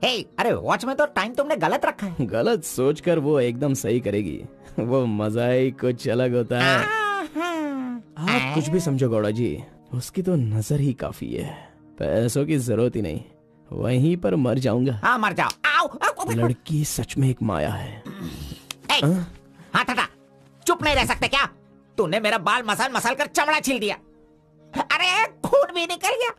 हे, अरे वॉच में तो टाइम तुमने गलत रखा है। गलत सोचकर वो एकदम सही करेगी। वो मजा ही कुछ अलग होता है। आप कुछ भी समझो गौड़ा जी, उसकी तो नजर ही काफी है, पैसों की जरूरत ही नहीं, वहीं पर मर जाऊंगा। हाँ मर जाओ। आओ, आओ। लड़की सच में एक माया है। हाँ ठटा, चुप नहीं रह सकते क्या? तूने मेरा बाल मसल मसल कर चमड़ा छील दिया। अरे खून भी निकल गया।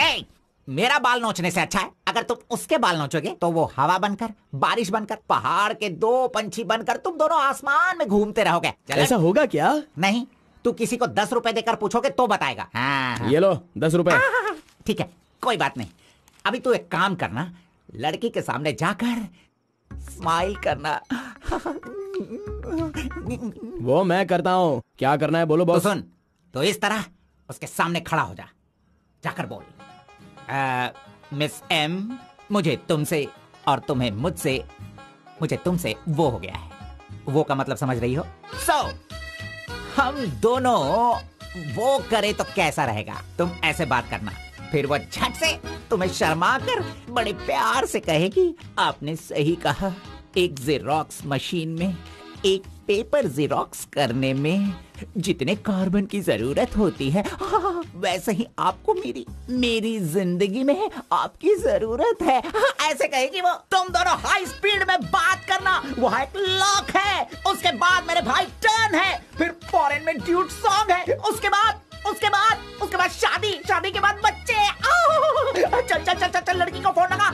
ए, मेरा बाल नोचने से अच्छा है अगर तुम उसके बाल नोचोगे तो वो हवा बनकर, बारिश बनकर, पहाड़ के 2 पंछी बनकर तुम दोनों आसमान में घूमते रहोगे। ऐसा होगा क्या? नहीं, तू किसी को 10 रुपए देकर पूछोगे तो बताएगा। हाँ। ये लो 10 रुपए। ठीक है, कोई बात नहीं। अभी तू एक काम करना, लड़की के सामने जाकर स्माइल करना। वो मैं करता हूँ, क्या करना है बोलो बॉस। तो सुन, तो इस तरह उसके सामने खड़ा हो जा, जाकर बोल, मिस एम, मुझे तुमसे और तुम्हें मुझसे, मुझे तुमसे वो हो गया है। वो का मतलब समझ रही हो? हम दोनों वो करे तो कैसा रहेगा? तुम ऐसे बात करना, फिर वो झट से तुम्हें शर्मा कर बड़े प्यार से कहेगी, आपने सही कहा, एक जेरोक्स मशीन में एक पेपर जेरोक्स करने में जितने कार्बन की जरूरत होती है, वैसे ही आपको मेरी जिंदगी में आपकी जरूरत है। ऐसे कहेगी वो। तुम दोनों हाई स्पीड में बात करना, वहाँ एक लॉक है, उसके बाद मेरे भाई टर्न है, फिर फॉरेन में ड्यूट सॉन्ग है, उसके बाद शादी के बाद बच्चे। चल लड़की को फोन लगा।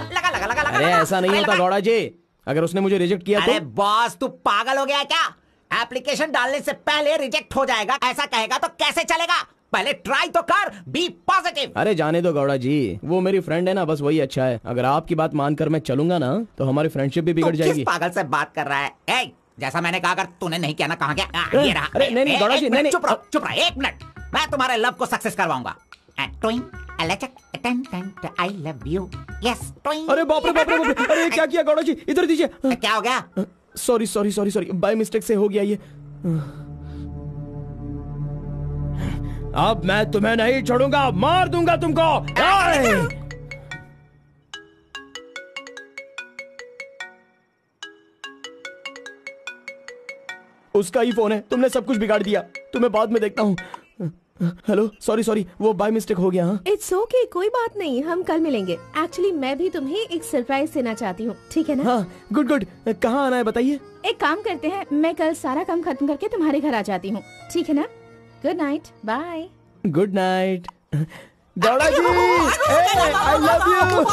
अरे ऐसा नहीं होता गौड़ा जी, अगर उसने मुझे रिजेक्ट किया तो? अरे बॉस, तू पागल हो गया क्या? एप्लीकेशन डालने से पहले रिजेक्ट हो जाएगा, ऐसा कहेगा तो कैसे चलेगा? पहले ट्राई तो कर, बी पॉजिटिव। अरे जाने दो गौड़ा जी, वो मेरी फ्रेंड है ना, बस वही अच्छा है। अगर आपकी बात मानकर मैं चलूंगा ना तो हमारी फ्रेंडशिप भी बिगड़ जाएगी। किस पागल से बात कर रहा है? जैसा मैंने कहा, अगर तूने नहीं किया ना, कहाँ गया? ये रहा। अरे नहीं गौड़ा जी, नहीं। चुप रहो 1 मिनट, मैं तुम्हारे लव को सक्सेस करवाऊंगा। I love you. Yes. अरे बाप रे। अरे क्या किया गौड़ा जी? इधर दीजिए। क्या हो गया? सॉरी, बाय मिस्टेक से हो गया ये। अब मैं तुम्हें नहीं छोड़ूंगा, मार दूंगा तुमको। उसका ही फोन है, तुमने सब कुछ बिगाड़ दिया। तुम्हें बाद में देखता हूँ। हेलो, सॉरी, वो बाय मिस्टेक हो गया। इट्स ओके, कोई बात नहीं, हम कल मिलेंगे। एक्चुअली मैं भी तुम्हें एक सरप्राइज देना चाहती हूँ, ठीक है ना? हाँ, गुड। कहाँ आना है बताइए? एक काम करते हैं, मैं कल सारा काम खत्म करके तुम्हारे घर आ जाती हूँ, ठीक है ना? Good night, bye. Good night Gowda ji, I love you.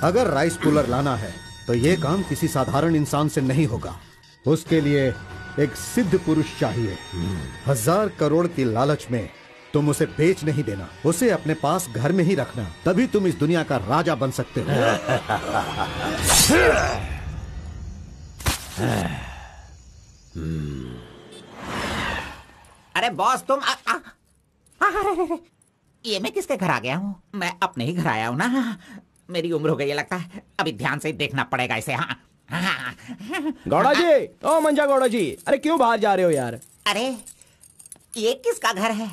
अगर राइस कूलर लाना है तो यह काम किसी साधारण इंसान से नहीं होगा। उसके लिए एक सिद्ध पुरुष चाहिए। 1000 करोड़ की लालच में तुम उसे बेच नहीं देना, उसे अपने पास घर में ही रखना, तभी तुम इस दुनिया का राजा बन सकते हो। अरे बॉस, तुम ये मैं किसके घर आ गया हूँ? मैं अपने ही घर आया हूँ ना। मेरी उम्र हो गई है लगता है, अभी ध्यान से देखना पड़ेगा इसे। हाँ। गौड़ा जी, ओ मंजा गौड़ा जी, अरे क्यों बाहर जा रहे हो यार? अरे ये किसका घर है?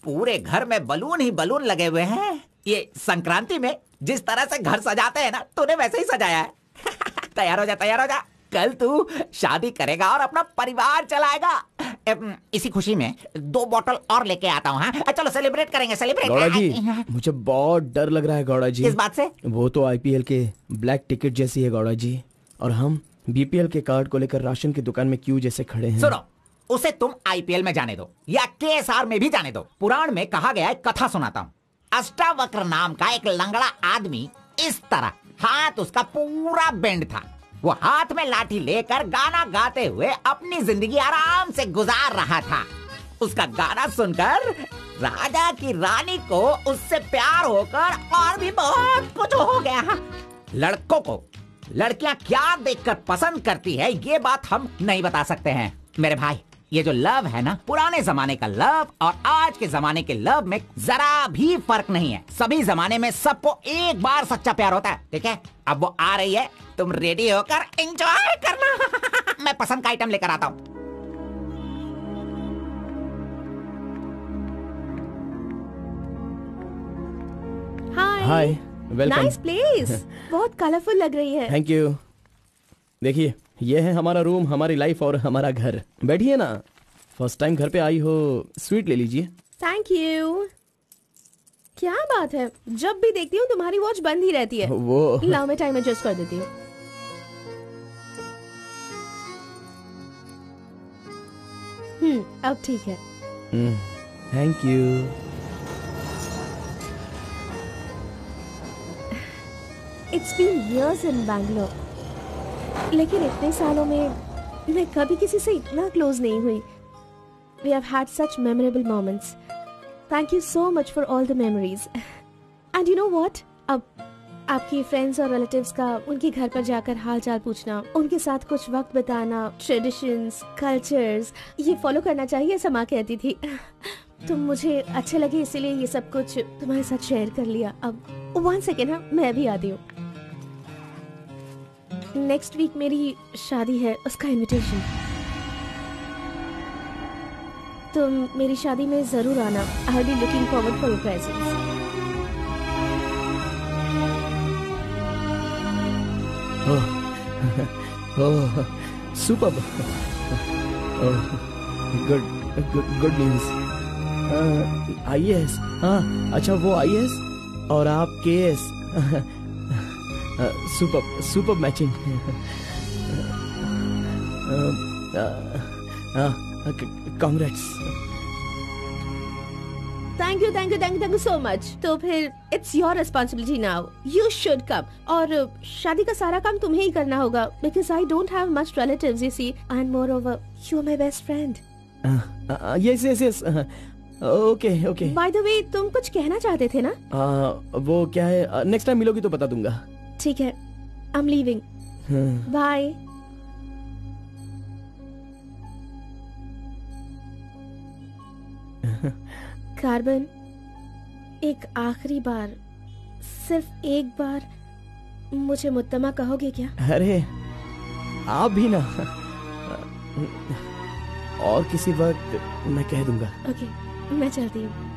पूरे घर में बलून ही बलून लगे हुए हैं। ये संक्रांति में जिस तरह से घर सजाते हैं ना, तूने वैसे ही सजाया है। तैयार हो जा, कल तू शादी करेगा और अपना परिवार चलाएगा। इसी खुशी में 2 बॉटल और लेके आता हूँ। हाँ, चलो सेलिब्रेट करेंगे। गौड़ा जी, मुझे बहुत डर लग रहा है गौड़ा जी। किस बात से? वो तो IPL के ब्लैक टिकट जैसी है गौड़ा जी, और हम BPL के कार्ड को लेकर राशन की दुकान में क्यों जैसे खड़े हैं। सुनो, उसे तुम आईपीएल में जाने दो या केएसआर में भी जाने दो। पुराण में कहा गया है, कथा सुनाता हूँ। अष्टावक्र नाम का एक लंगड़ा आदमी, इस तरह हाथ उसका पूरा बेंड था। वो हाथ में लाठी लेकर गाना गाते हुए अपनी जिंदगी आराम से गुजार रहा था। उसका गाना सुनकर राजा की रानी को उससे प्यार होकर और भी बहुत कुछ हो गया। लड़कों को लड़कियां क्या देखकर पसंद करती है ये बात हम नहीं बता सकते हैं मेरे भाई। ये जो लव है ना, पुराने जमाने का लव और आज के जमाने के लव में जरा भी फर्क नहीं है। सभी जमाने में सबको एक बार सच्चा प्यार होता है, ठीक है? अब वो आ रही है, तुम रेडी होकर एंजॉय करना। मैं पसंद का आइटम लेकर आता हूँ। हाय, वेलकम। नाइस प्लेस, बहुत कलरफुल लग रही है। Thank you. देखिए, ये है हमारा रूम, हमारी लाइफ और हमारा घर। बैठिए ना, फर्स्ट टाइम घर पे आई हो, स्वीट ले लीजिए। Thank you. क्या बात है, जब भी देखती हूँ तुम्हारी वॉच बंद ही रहती है। वो लाओ मैं टाइम एडजस्ट कर देती हूँ। अब ठीक है। Thank you. It's been years in Bangalore, लेकिन इतने सालों में मैं कभी किसी से इतना क्लोज नहीं हुई। We have had such memorable moments. Thank you so much for all the memories. And you know what? अब आपकी फ्रेंड्स और रिलेटिव्स का उनके घर पर जाकर हाल चाल पूछना, उनके साथ कुछ वक्त बिताना, ट्रेडिशंस, कल्चर्स, ये फॉलो करना चाहिए, ऐसा माँ कहती थी। तो मुझे अच्छे लगे, इसीलिए ये सब कुछ तुम्हारे साथ शेयर कर लिया। अब 1 सेकेंड, हाँ, मैं भी आती हूँ। नेक्स्ट वीक मेरी शादी है, उसका इनविटेशन। तुम मेरी शादी में जरूर आना। I will be looking forward for your presence. Oh, superb. Good news. IAS, हाँ, अच्छा वो IAS और आप KS। Super matching. Congrats. Thank you so much. तो फिर it's your responsibility now, you should come. और शादी का सारा काम तुम्हें ही करना होगा, because I don't have much relatives, you see, and moreover you are my best friend. Yes. Okay. By the वे, तुम कुछ कहना चाहते थे ना? वो क्या है, नेक्स्ट टाइम मिलोगी तो बता दूंगा। ठीक है, I am leaving. Bye. Carbon, एक आखिरी बार, सिर्फ एक बार मुझे मुत्तमा कहोगे क्या? अरे आप भी ना, और किसी वक्त मैं कह दूंगा। ओके, मैं चलती हूँ।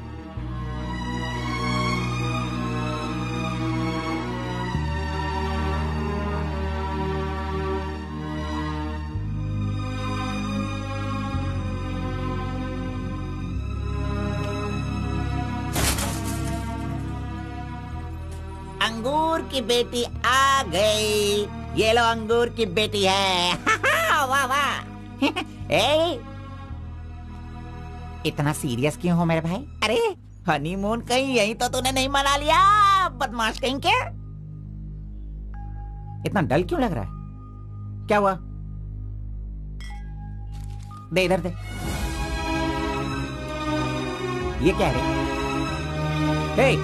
अंगूर की बेटी आ गई। ये लो, अंगूर की बेटी है। वाह वाह। ए, इतना सीरियस क्यों हो मेरे भाई? अरे हनीमून कहीं यहीं तो तूने नहीं मना लिया, बदमाश कहीं के? इतना डल क्यों लग रहा है? क्या हुआ? दे इधर दे। ये क्या है? हे,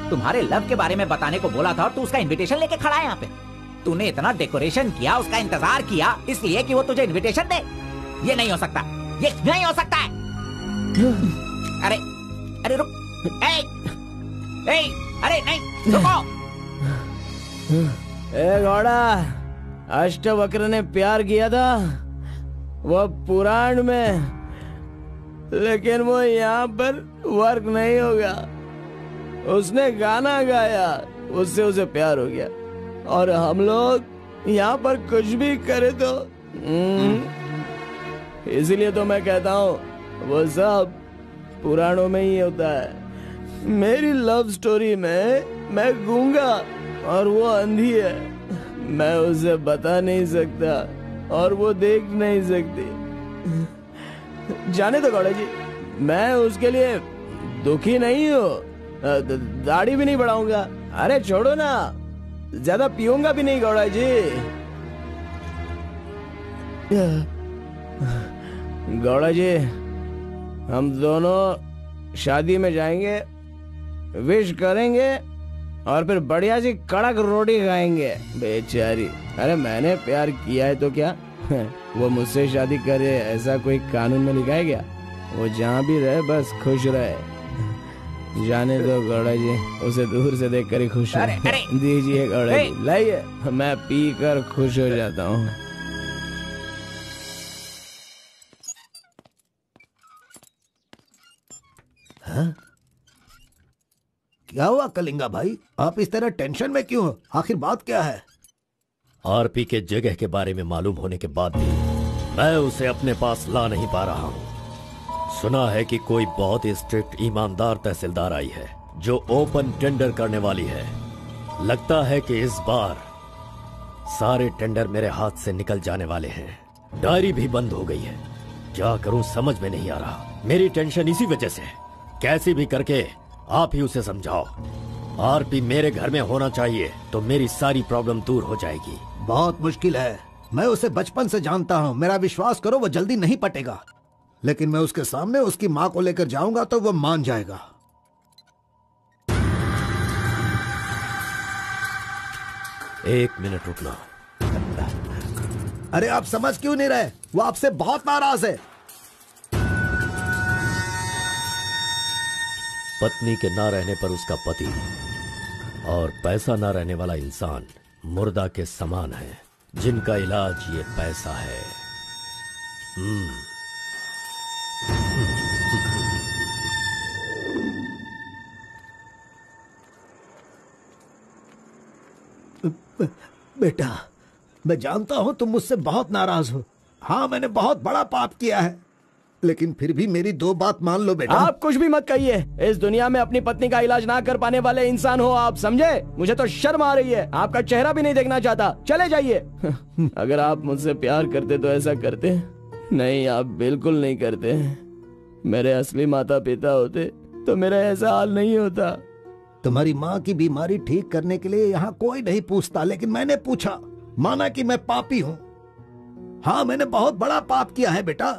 तुम्हारे लव के बारे में बताने को बोला था और तू उसका इनविटेशन लेके खड़ा है यहाँ पे। तूने इतना डेकोरेशन किया, उसका इंतजार किया, इसलिए कि वो तुझे इनविटेशन दे। ये नहीं हो सकता, ये नहीं हो सकता है। अरे रुक। अरे नहीं, रुको। घोड़ा, अष्टवक्र ने प्यार किया था वो पुराण में, लेकिन वो यहाँ पर वर्क नहीं होगा। उसने गाना गाया, उससे उसे प्यार हो गया, और हम लोग यहाँ पर कुछ भी करे तो इसलिए तो मैं कहता हूँ वो सब पुराणों में ही होता है। मेरी लव स्टोरी में मैं गूंगा और वो अंधी है। मैं उसे बता नहीं सकता और वो देख नहीं सकती। जाने दो गौड़ा जी, मैं उसके लिए दुखी नहीं हूँ। दाढ़ी भी नहीं बढ़ाऊंगा। अरे छोड़ो ना, ज्यादा पीऊंगा भी नहीं गौड़ा जी। गौड़ा जी, हम दोनों शादी में जाएंगे, विश करेंगे और फिर बढ़िया सी कड़क रोटी खाएंगे। बेचारी, अरे मैंने प्यार किया है तो क्या वो मुझसे शादी करे ऐसा कोई कानून में लिखा है क्या? वो जहाँ भी रहे बस खुश रहे। जाने दो गौड़ा जी, उसे दूर से देखकर ही खुश हो। दीजिए गौड़ा जी, लाइए, मैं पी कर खुश हो जाता हूँ। क्या हुआ कलिंगा भाई, आप इस तरह टेंशन में क्यों हो? आखिर बात क्या है? आरपी के जगह के बारे में मालूम होने के बाद भी मैं उसे अपने पास ला नहीं पा रहा हूँ। सुना है कि कोई बहुत ही स्ट्रिक्ट ईमानदार तहसीलदार आई है जो ओपन टेंडर करने वाली है। लगता है कि इस बार सारे टेंडर मेरे हाथ से निकल जाने वाले हैं। डायरी भी बंद हो गई है। क्या करूं समझ में नहीं आ रहा। मेरी टेंशन इसी वजह से। कैसे भी करके आप ही उसे समझाओ। आरपी मेरे घर में होना चाहिए तो मेरी सारी प्रॉब्लम दूर हो जाएगी। बहुत मुश्किल है, मैं उसे बचपन से जानता हूँ। मेरा विश्वास करो, वो जल्दी नहीं पटेगा। लेकिन मैं उसके सामने उसकी माँ को लेकर जाऊंगा तो वो मान जाएगा। एक मिनट रुकना। अरे आप समझ क्यों नहीं रहे? वो आपसे बहुत नाराज है। पत्नी के ना रहने पर उसका पति और पैसा ना रहने वाला इंसान मुर्दा के समान है, जिनका इलाज ये पैसा है। बेटा, मैं जानता हूं तुम मुझसे बहुत नाराज हो। हाँ, मैंने बहुत बड़ा पाप किया है, लेकिन फिर भी मेरी दो बात मान लो बेटा। आप कुछ भी मत कहिए। इस दुनिया में अपनी पत्नी का इलाज ना कर पाने वाले इंसान हो आप, समझे? मुझे तो शर्म आ रही है। आपका चेहरा भी नहीं देखना चाहता। चले जाइए। अगर आप मुझसे प्यार करते तो ऐसा करते। नहीं, आप बिल्कुल नहीं करते। मेरे असली माता पिता होते तो मेरा ऐसा हाल नहीं होता। तुम्हारी माँ की बीमारी ठीक करने के लिए यहाँ कोई नहीं पूछता, लेकिन मैंने पूछा। माना कि मैं पापी हूँ। हाँ, मैंने बहुत बड़ा पाप किया है बेटा,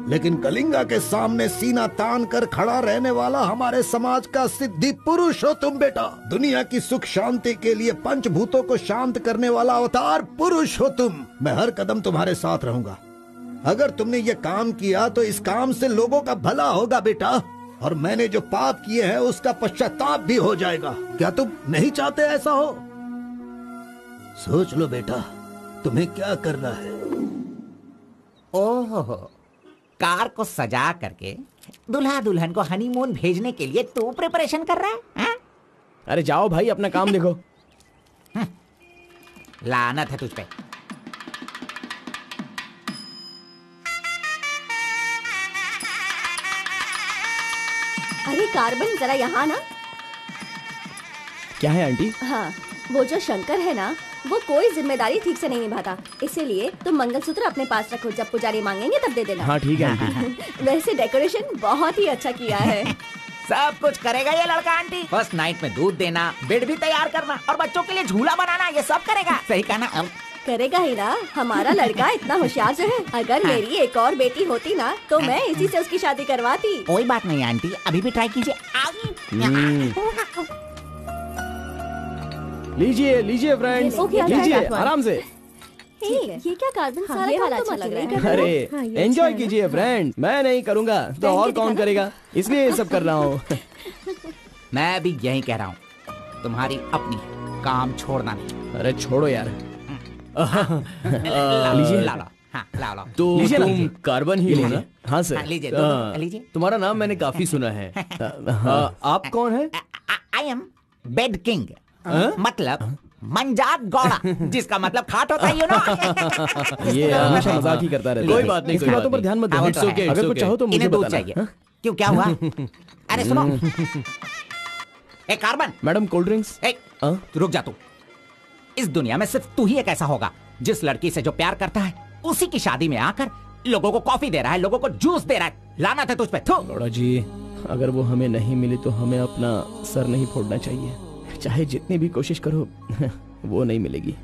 लेकिन कलिंगा के सामने सीना तान कर खड़ा रहने वाला हमारे समाज का सिद्धि पुरुष हो तुम बेटा। दुनिया की सुख शांति के लिए पंचभूतों को शांत करने वाला अवतार पुरुष हो तुम। मैं हर कदम तुम्हारे साथ रहूंगा। अगर तुमने ये काम किया तो इस काम से लोगों का भला होगा बेटा, और मैंने जो पाप किए हैं उसका पश्चाताप भी हो जाएगा। क्या तुम नहीं चाहते ऐसा हो? सोच लो बेटा, तुम्हें क्या करना है। ओहो, कार को सजा करके दुल्हा दुल्हन को हनीमून भेजने के लिए तू प्रिपरेशन कर रहा है, हा? अरे जाओ भाई, अपना काम देखो। लानत है तुझ पे। अरे कार्बन, जरा यहाँ ना। क्या है आंटी? हाँ, वो जो शंकर है ना, वो कोई जिम्मेदारी ठीक से नहीं निभाता। इसीलिए तुम मंगलसूत्र अपने पास रखो, जब पुजारी मांगेंगे तब दे देना। हाँ ठीक है आंटी। वैसे डेकोरेशन बहुत ही अच्छा किया है। सब कुछ करेगा ये लड़का आंटी। फर्स्ट नाइट में दूध देना, बेड भी तैयार करना और बच्चों के लिए झूला बनाना, ये सब करेगा। सही कहा ना? करेगा ही ना, हमारा लड़का इतना होशियार जो है। अगर मेरी एक और बेटी होती ना तो मैं इसी से उसकी शादी करवाती। कोई बात नहीं आंटी, अभी भी ट्राई कीजिए। लीजिए लीजिए फ्रेंड्स, लीजिए आराम से। ये क्या कार्बन, सारा ये वाला काम तो अच्छा मत लग रहा है। करो। अरे एंजॉय कीजिए फ्रेंड। मैं नहीं करूँगा तो और कौन करेगा, इसलिए ये सब कर रहा हूँ। मैं भी यही कह रहा हूँ, तुम्हारी अपनी, काम छोड़ना नहीं। अरे छोड़ो यार। लीजिए, ला लो। हाँ, ला लो। तो लीजिए ना, तुम लीजिए। कार्बन ही हो ना? हाँ सर। हाँ, लीजिए, लीजिए। तुम्हारा नाम मैंने काफी सुना है। आप कौन है? आई एम बेड किंग, मतलब मंजात गौड़ा, जिसका मतलब खाट होता है, यू नो। ये हमेशा मजाक ही करता रहता है। कोई बात नहीं, इसकी बातों पर ध्यान मत हाँ, वो दो। तो है। अगर कुछ चाहो तो मुझे इन्हें दूध बताना। चाहिए। क्यों, क्या हुआ? अरे सुनो, ए कार्बन। Madam cold drinks. रुक जा तू। इस दुनिया में सिर्फ तू ही एक ऐसा होगा जिस लड़की से जो प्यार करता है उसी की शादी में आकर लोगों को कॉफी दे रहा है, लोगों को जूस दे रहा है। लानत है तुझ पे। थू। बड़ा जी, अगर वो हमें नहीं मिली तो हमें अपना सर नहीं फोड़ना चाहिए। चाहे जितनी भी कोशिश करो वो नहीं मिलेगी।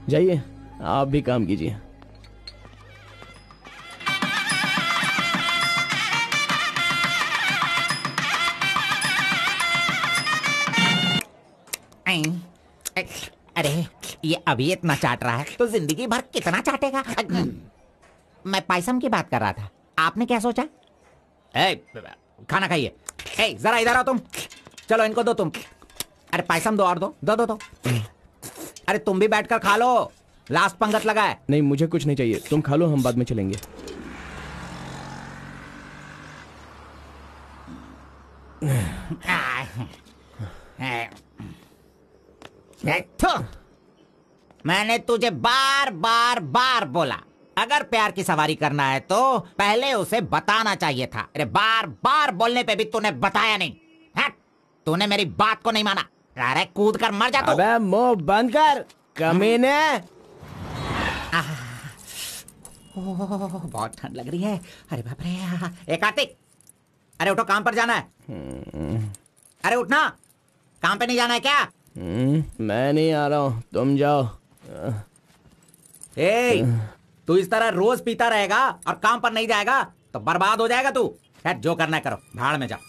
जाइए, आप भी काम कीजिए। अरे ये अभी इतना चाट रहा है तो जिंदगी भर कितना चाटेगा। मैं पायसम की बात कर रहा था, आपने क्या सोचा? खाना खाइए। जरा इधर आओ तुम। चलो इनको दो तुम। अरे पायसम दो और दो दो दो दो। अरे तुम भी बैठकर खा लो, लास्ट पंगत लगा है। नहीं, मुझे कुछ नहीं चाहिए, तुम खा लो, हम बाद में चलेंगे। मैंने तुझे बार बार बार बोला, अगर प्यार की सवारी करना है तो पहले उसे बताना चाहिए था। अरे बार बार बोलने पे भी तूने बताया नहीं। तूने मेरी बात को नहीं माना। अरे कूद कर मर जा तू। अबे मुंह बंद कर कमीने। बहुत ठंड लग रही है। अरे बाप रे। कार्तिक, अरे उठो, काम पर जाना है। अरे उठना, काम पे नहीं जाना है क्या? मैं नहीं आ रहा हूँ, तुम जाओ। तू इस तरह रोज पीता रहेगा और काम पर नहीं जाएगा तो बर्बाद हो जाएगा तू। जो करना है करो, भाड़ में जाओ।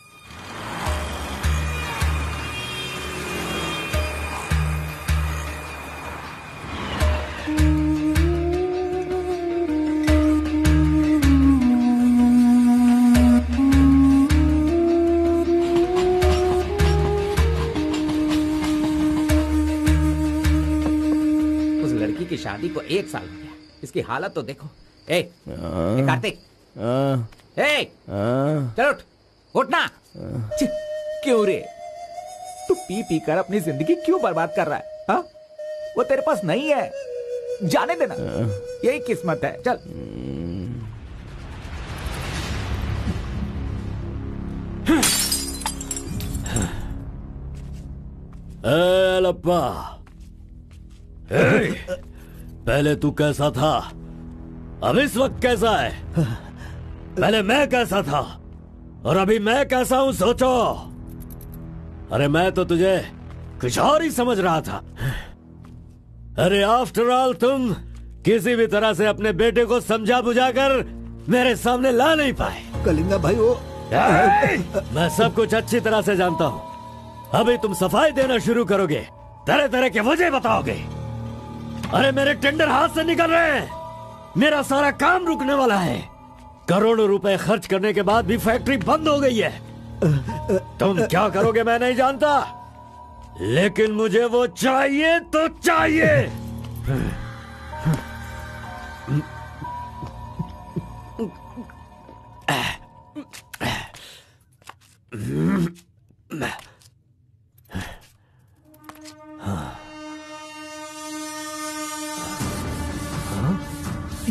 की शादी को 1 साल हो गया, इसकी हालत तो देखो। कार्तिक, चलो उठना। क्यों रे, तू पी पी कर अपनी जिंदगी क्यों बर्बाद कर रहा है? हा? वो तेरे पास नहीं है, जाने देना, यही किस्मत है। चल। लप्पा, पहले तू कैसा था, अब इस वक्त कैसा है? पहले मैं कैसा था और अभी मैं कैसा हूं, सोचो। अरे मैं तो तुझे कुछ और ही समझ रहा था। अरे आफ्टर ऑल तुम किसी भी तरह से अपने बेटे को समझा बुझाकर मेरे सामने ला नहीं पाए। कलिंगा भाई, वो मैं सब कुछ अच्छी तरह से जानता हूं। अभी तुम सफाई देना शुरू करोगे, तरह तरह के वजह बताओगे। अरे मेरे टेंडर हाथ से निकल रहे हैं, मेरा सारा काम रुकने वाला है। करोड़ों रुपए खर्च करने के बाद भी फैक्ट्री बंद हो गई है। तुम क्या करोगे मैं नहीं जानता, लेकिन मुझे वो चाहिए तो चाहिए।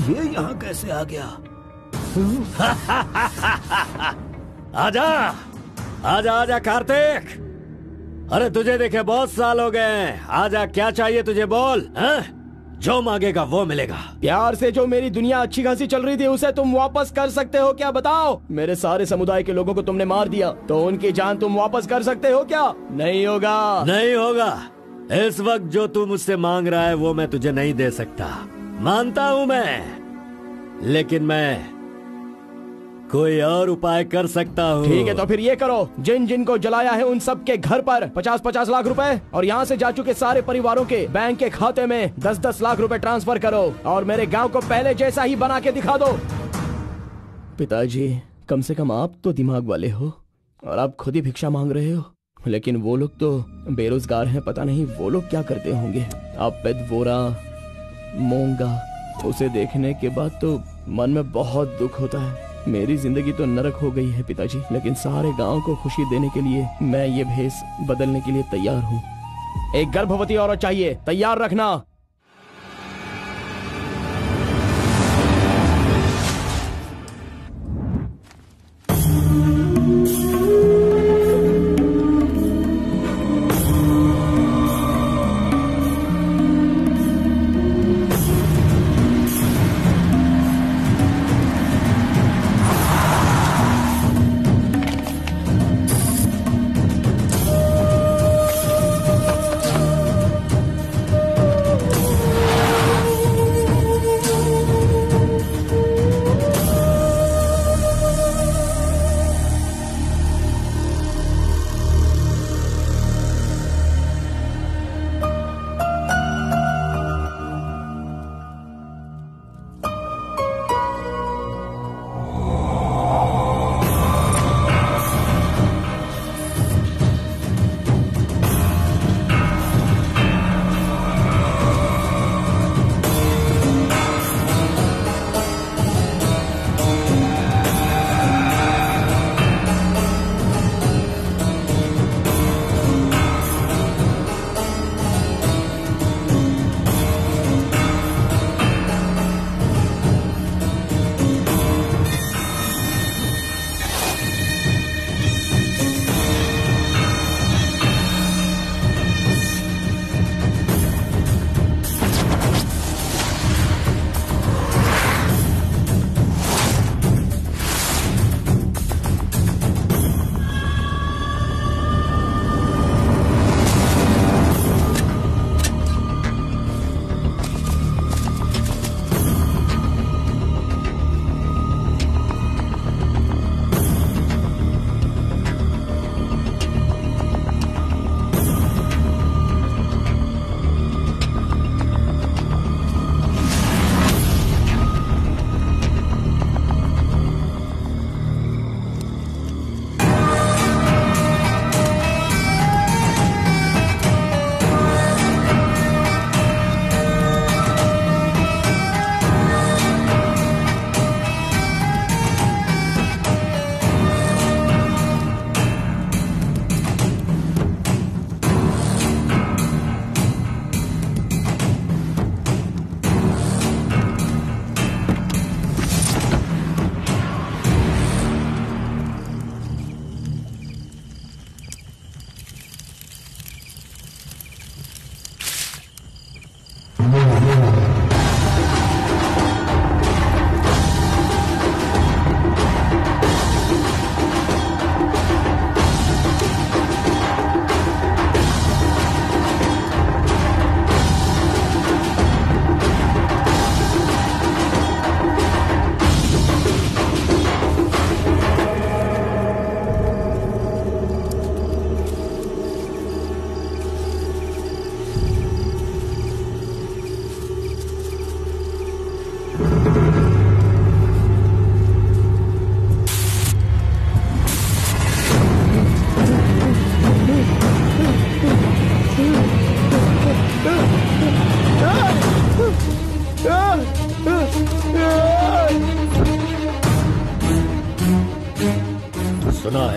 ये यहाँ कैसे आ गया? आजा आजा आजा कार्तिक, अरे तुझे देखे बहुत साल हो गए। आजा, क्या चाहिए तुझे, बोल। जो मांगेगा वो मिलेगा। प्यार से जो मेरी दुनिया अच्छी खासी चल रही थी उसे तुम वापस कर सकते हो क्या, बताओ? मेरे सारे समुदाय के लोगों को तुमने मार दिया तो उनकी जान तुम वापस कर सकते हो क्या? नहीं होगा। नहीं होगा। इस वक्त जो तू मुझसे मांग रहा है वो मैं तुझे नहीं दे सकता, मानता हूं मैं, लेकिन मैं कोई और उपाय कर सकता हूँ। ठीक है, तो फिर ये करो, जिन जिन को जलाया है उन सब के घर पर 50-50 लाख रुपए और यहाँ से जा चुके सारे परिवारों के बैंक के खाते में 10-10 लाख रुपए ट्रांसफर करो और मेरे गांव को पहले जैसा ही बना के दिखा दो। पिताजी, कम से कम आप तो दिमाग वाले हो और आप खुद ही भिक्षा मांग रहे हो, लेकिन वो लोग तो बेरोजगार हैं, पता नहीं वो लोग क्या करते होंगे। आप पेदवोरा मोंगा, उसे देखने के बाद तो मन में बहुत दुख होता है। मेरी जिंदगी तो नरक हो गई है पिताजी, लेकिन सारे गांव को खुशी देने के लिए मैं ये भेष बदलने के लिए तैयार हूँ। एक गर्भवती औरत चाहिए, तैयार रखना।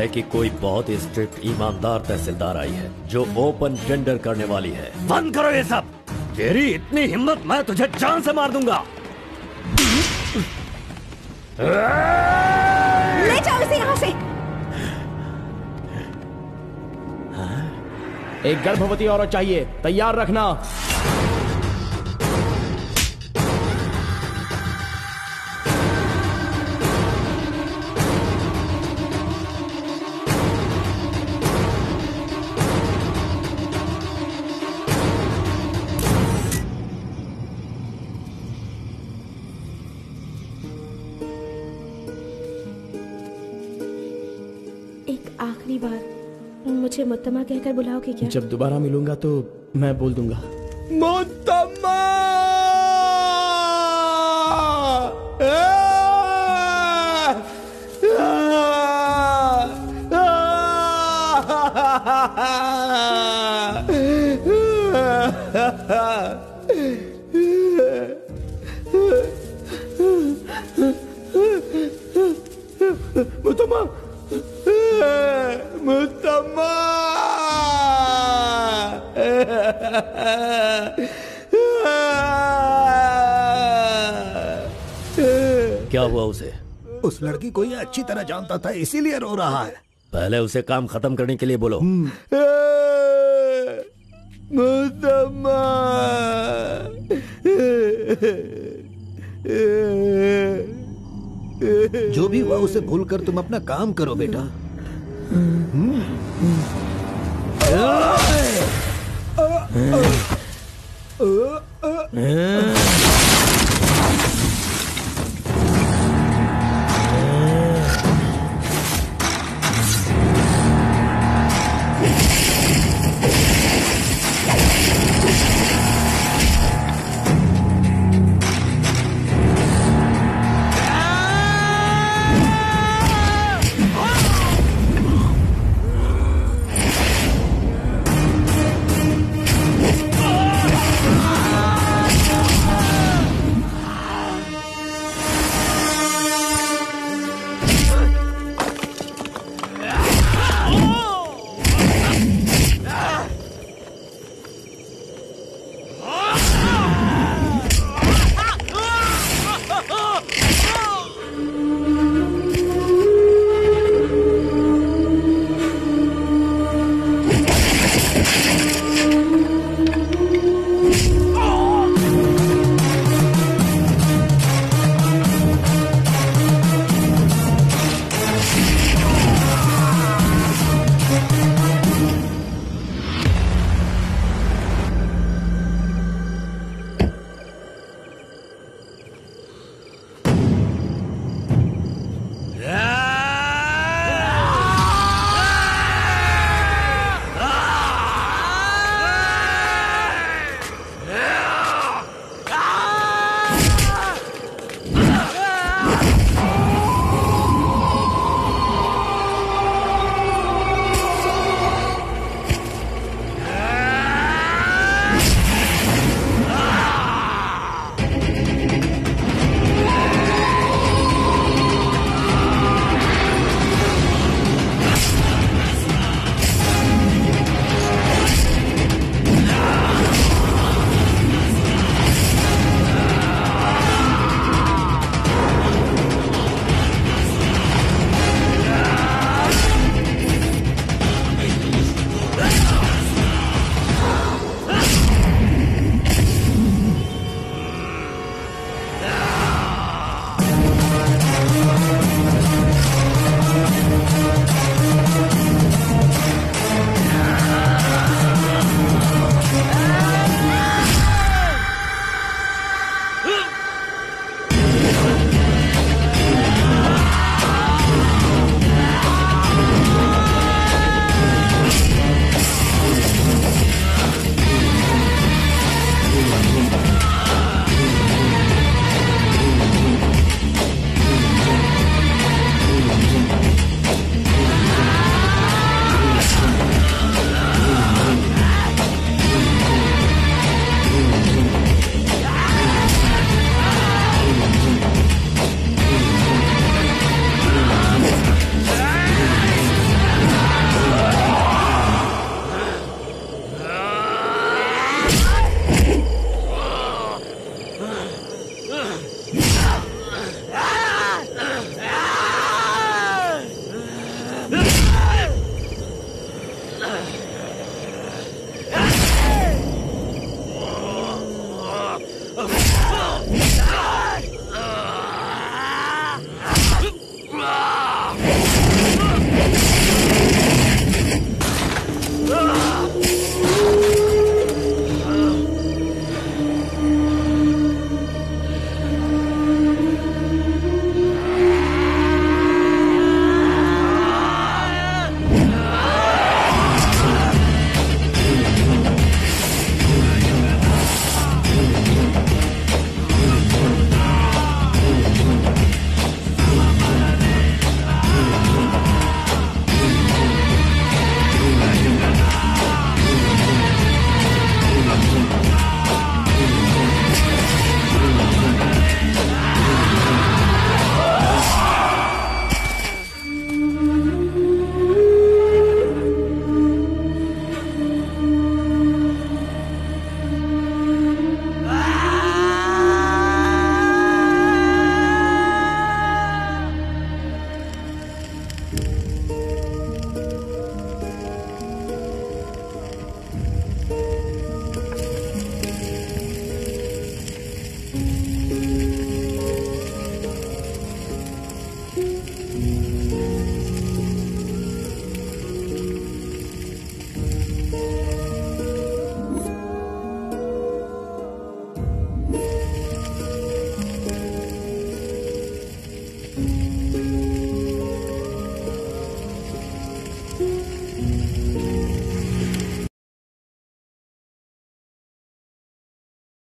है कि कोई बहुत ही स्ट्रिक्ट ईमानदार तहसीलदार आई है जो ओपन टेंडर करने वाली है। बंद करो ये सब। तेरी इतनी हिम्मत, मैं तुझे जान से मार दूंगा। ले जाओ इसे यहाँ से। एक गर्भवती औरत चाहिए, तैयार रखना। एक आखिरी बार मुझे मुत्तमा कहकर बुलाओगे क्या? जब दोबारा मिलूंगा तो मैं बोल दूंगा। मुत्तमा! मुत्तमा! मुत्तमा! क्या हुआ उसे? उस लड़की को ये अच्छी तरह जानता था, इसीलिए रो रहा है। पहले उसे काम खत्म करने के लिए बोलो। मुत्तमा! जो भी हुआ उसे भूलकर तुम अपना काम करो बेटा।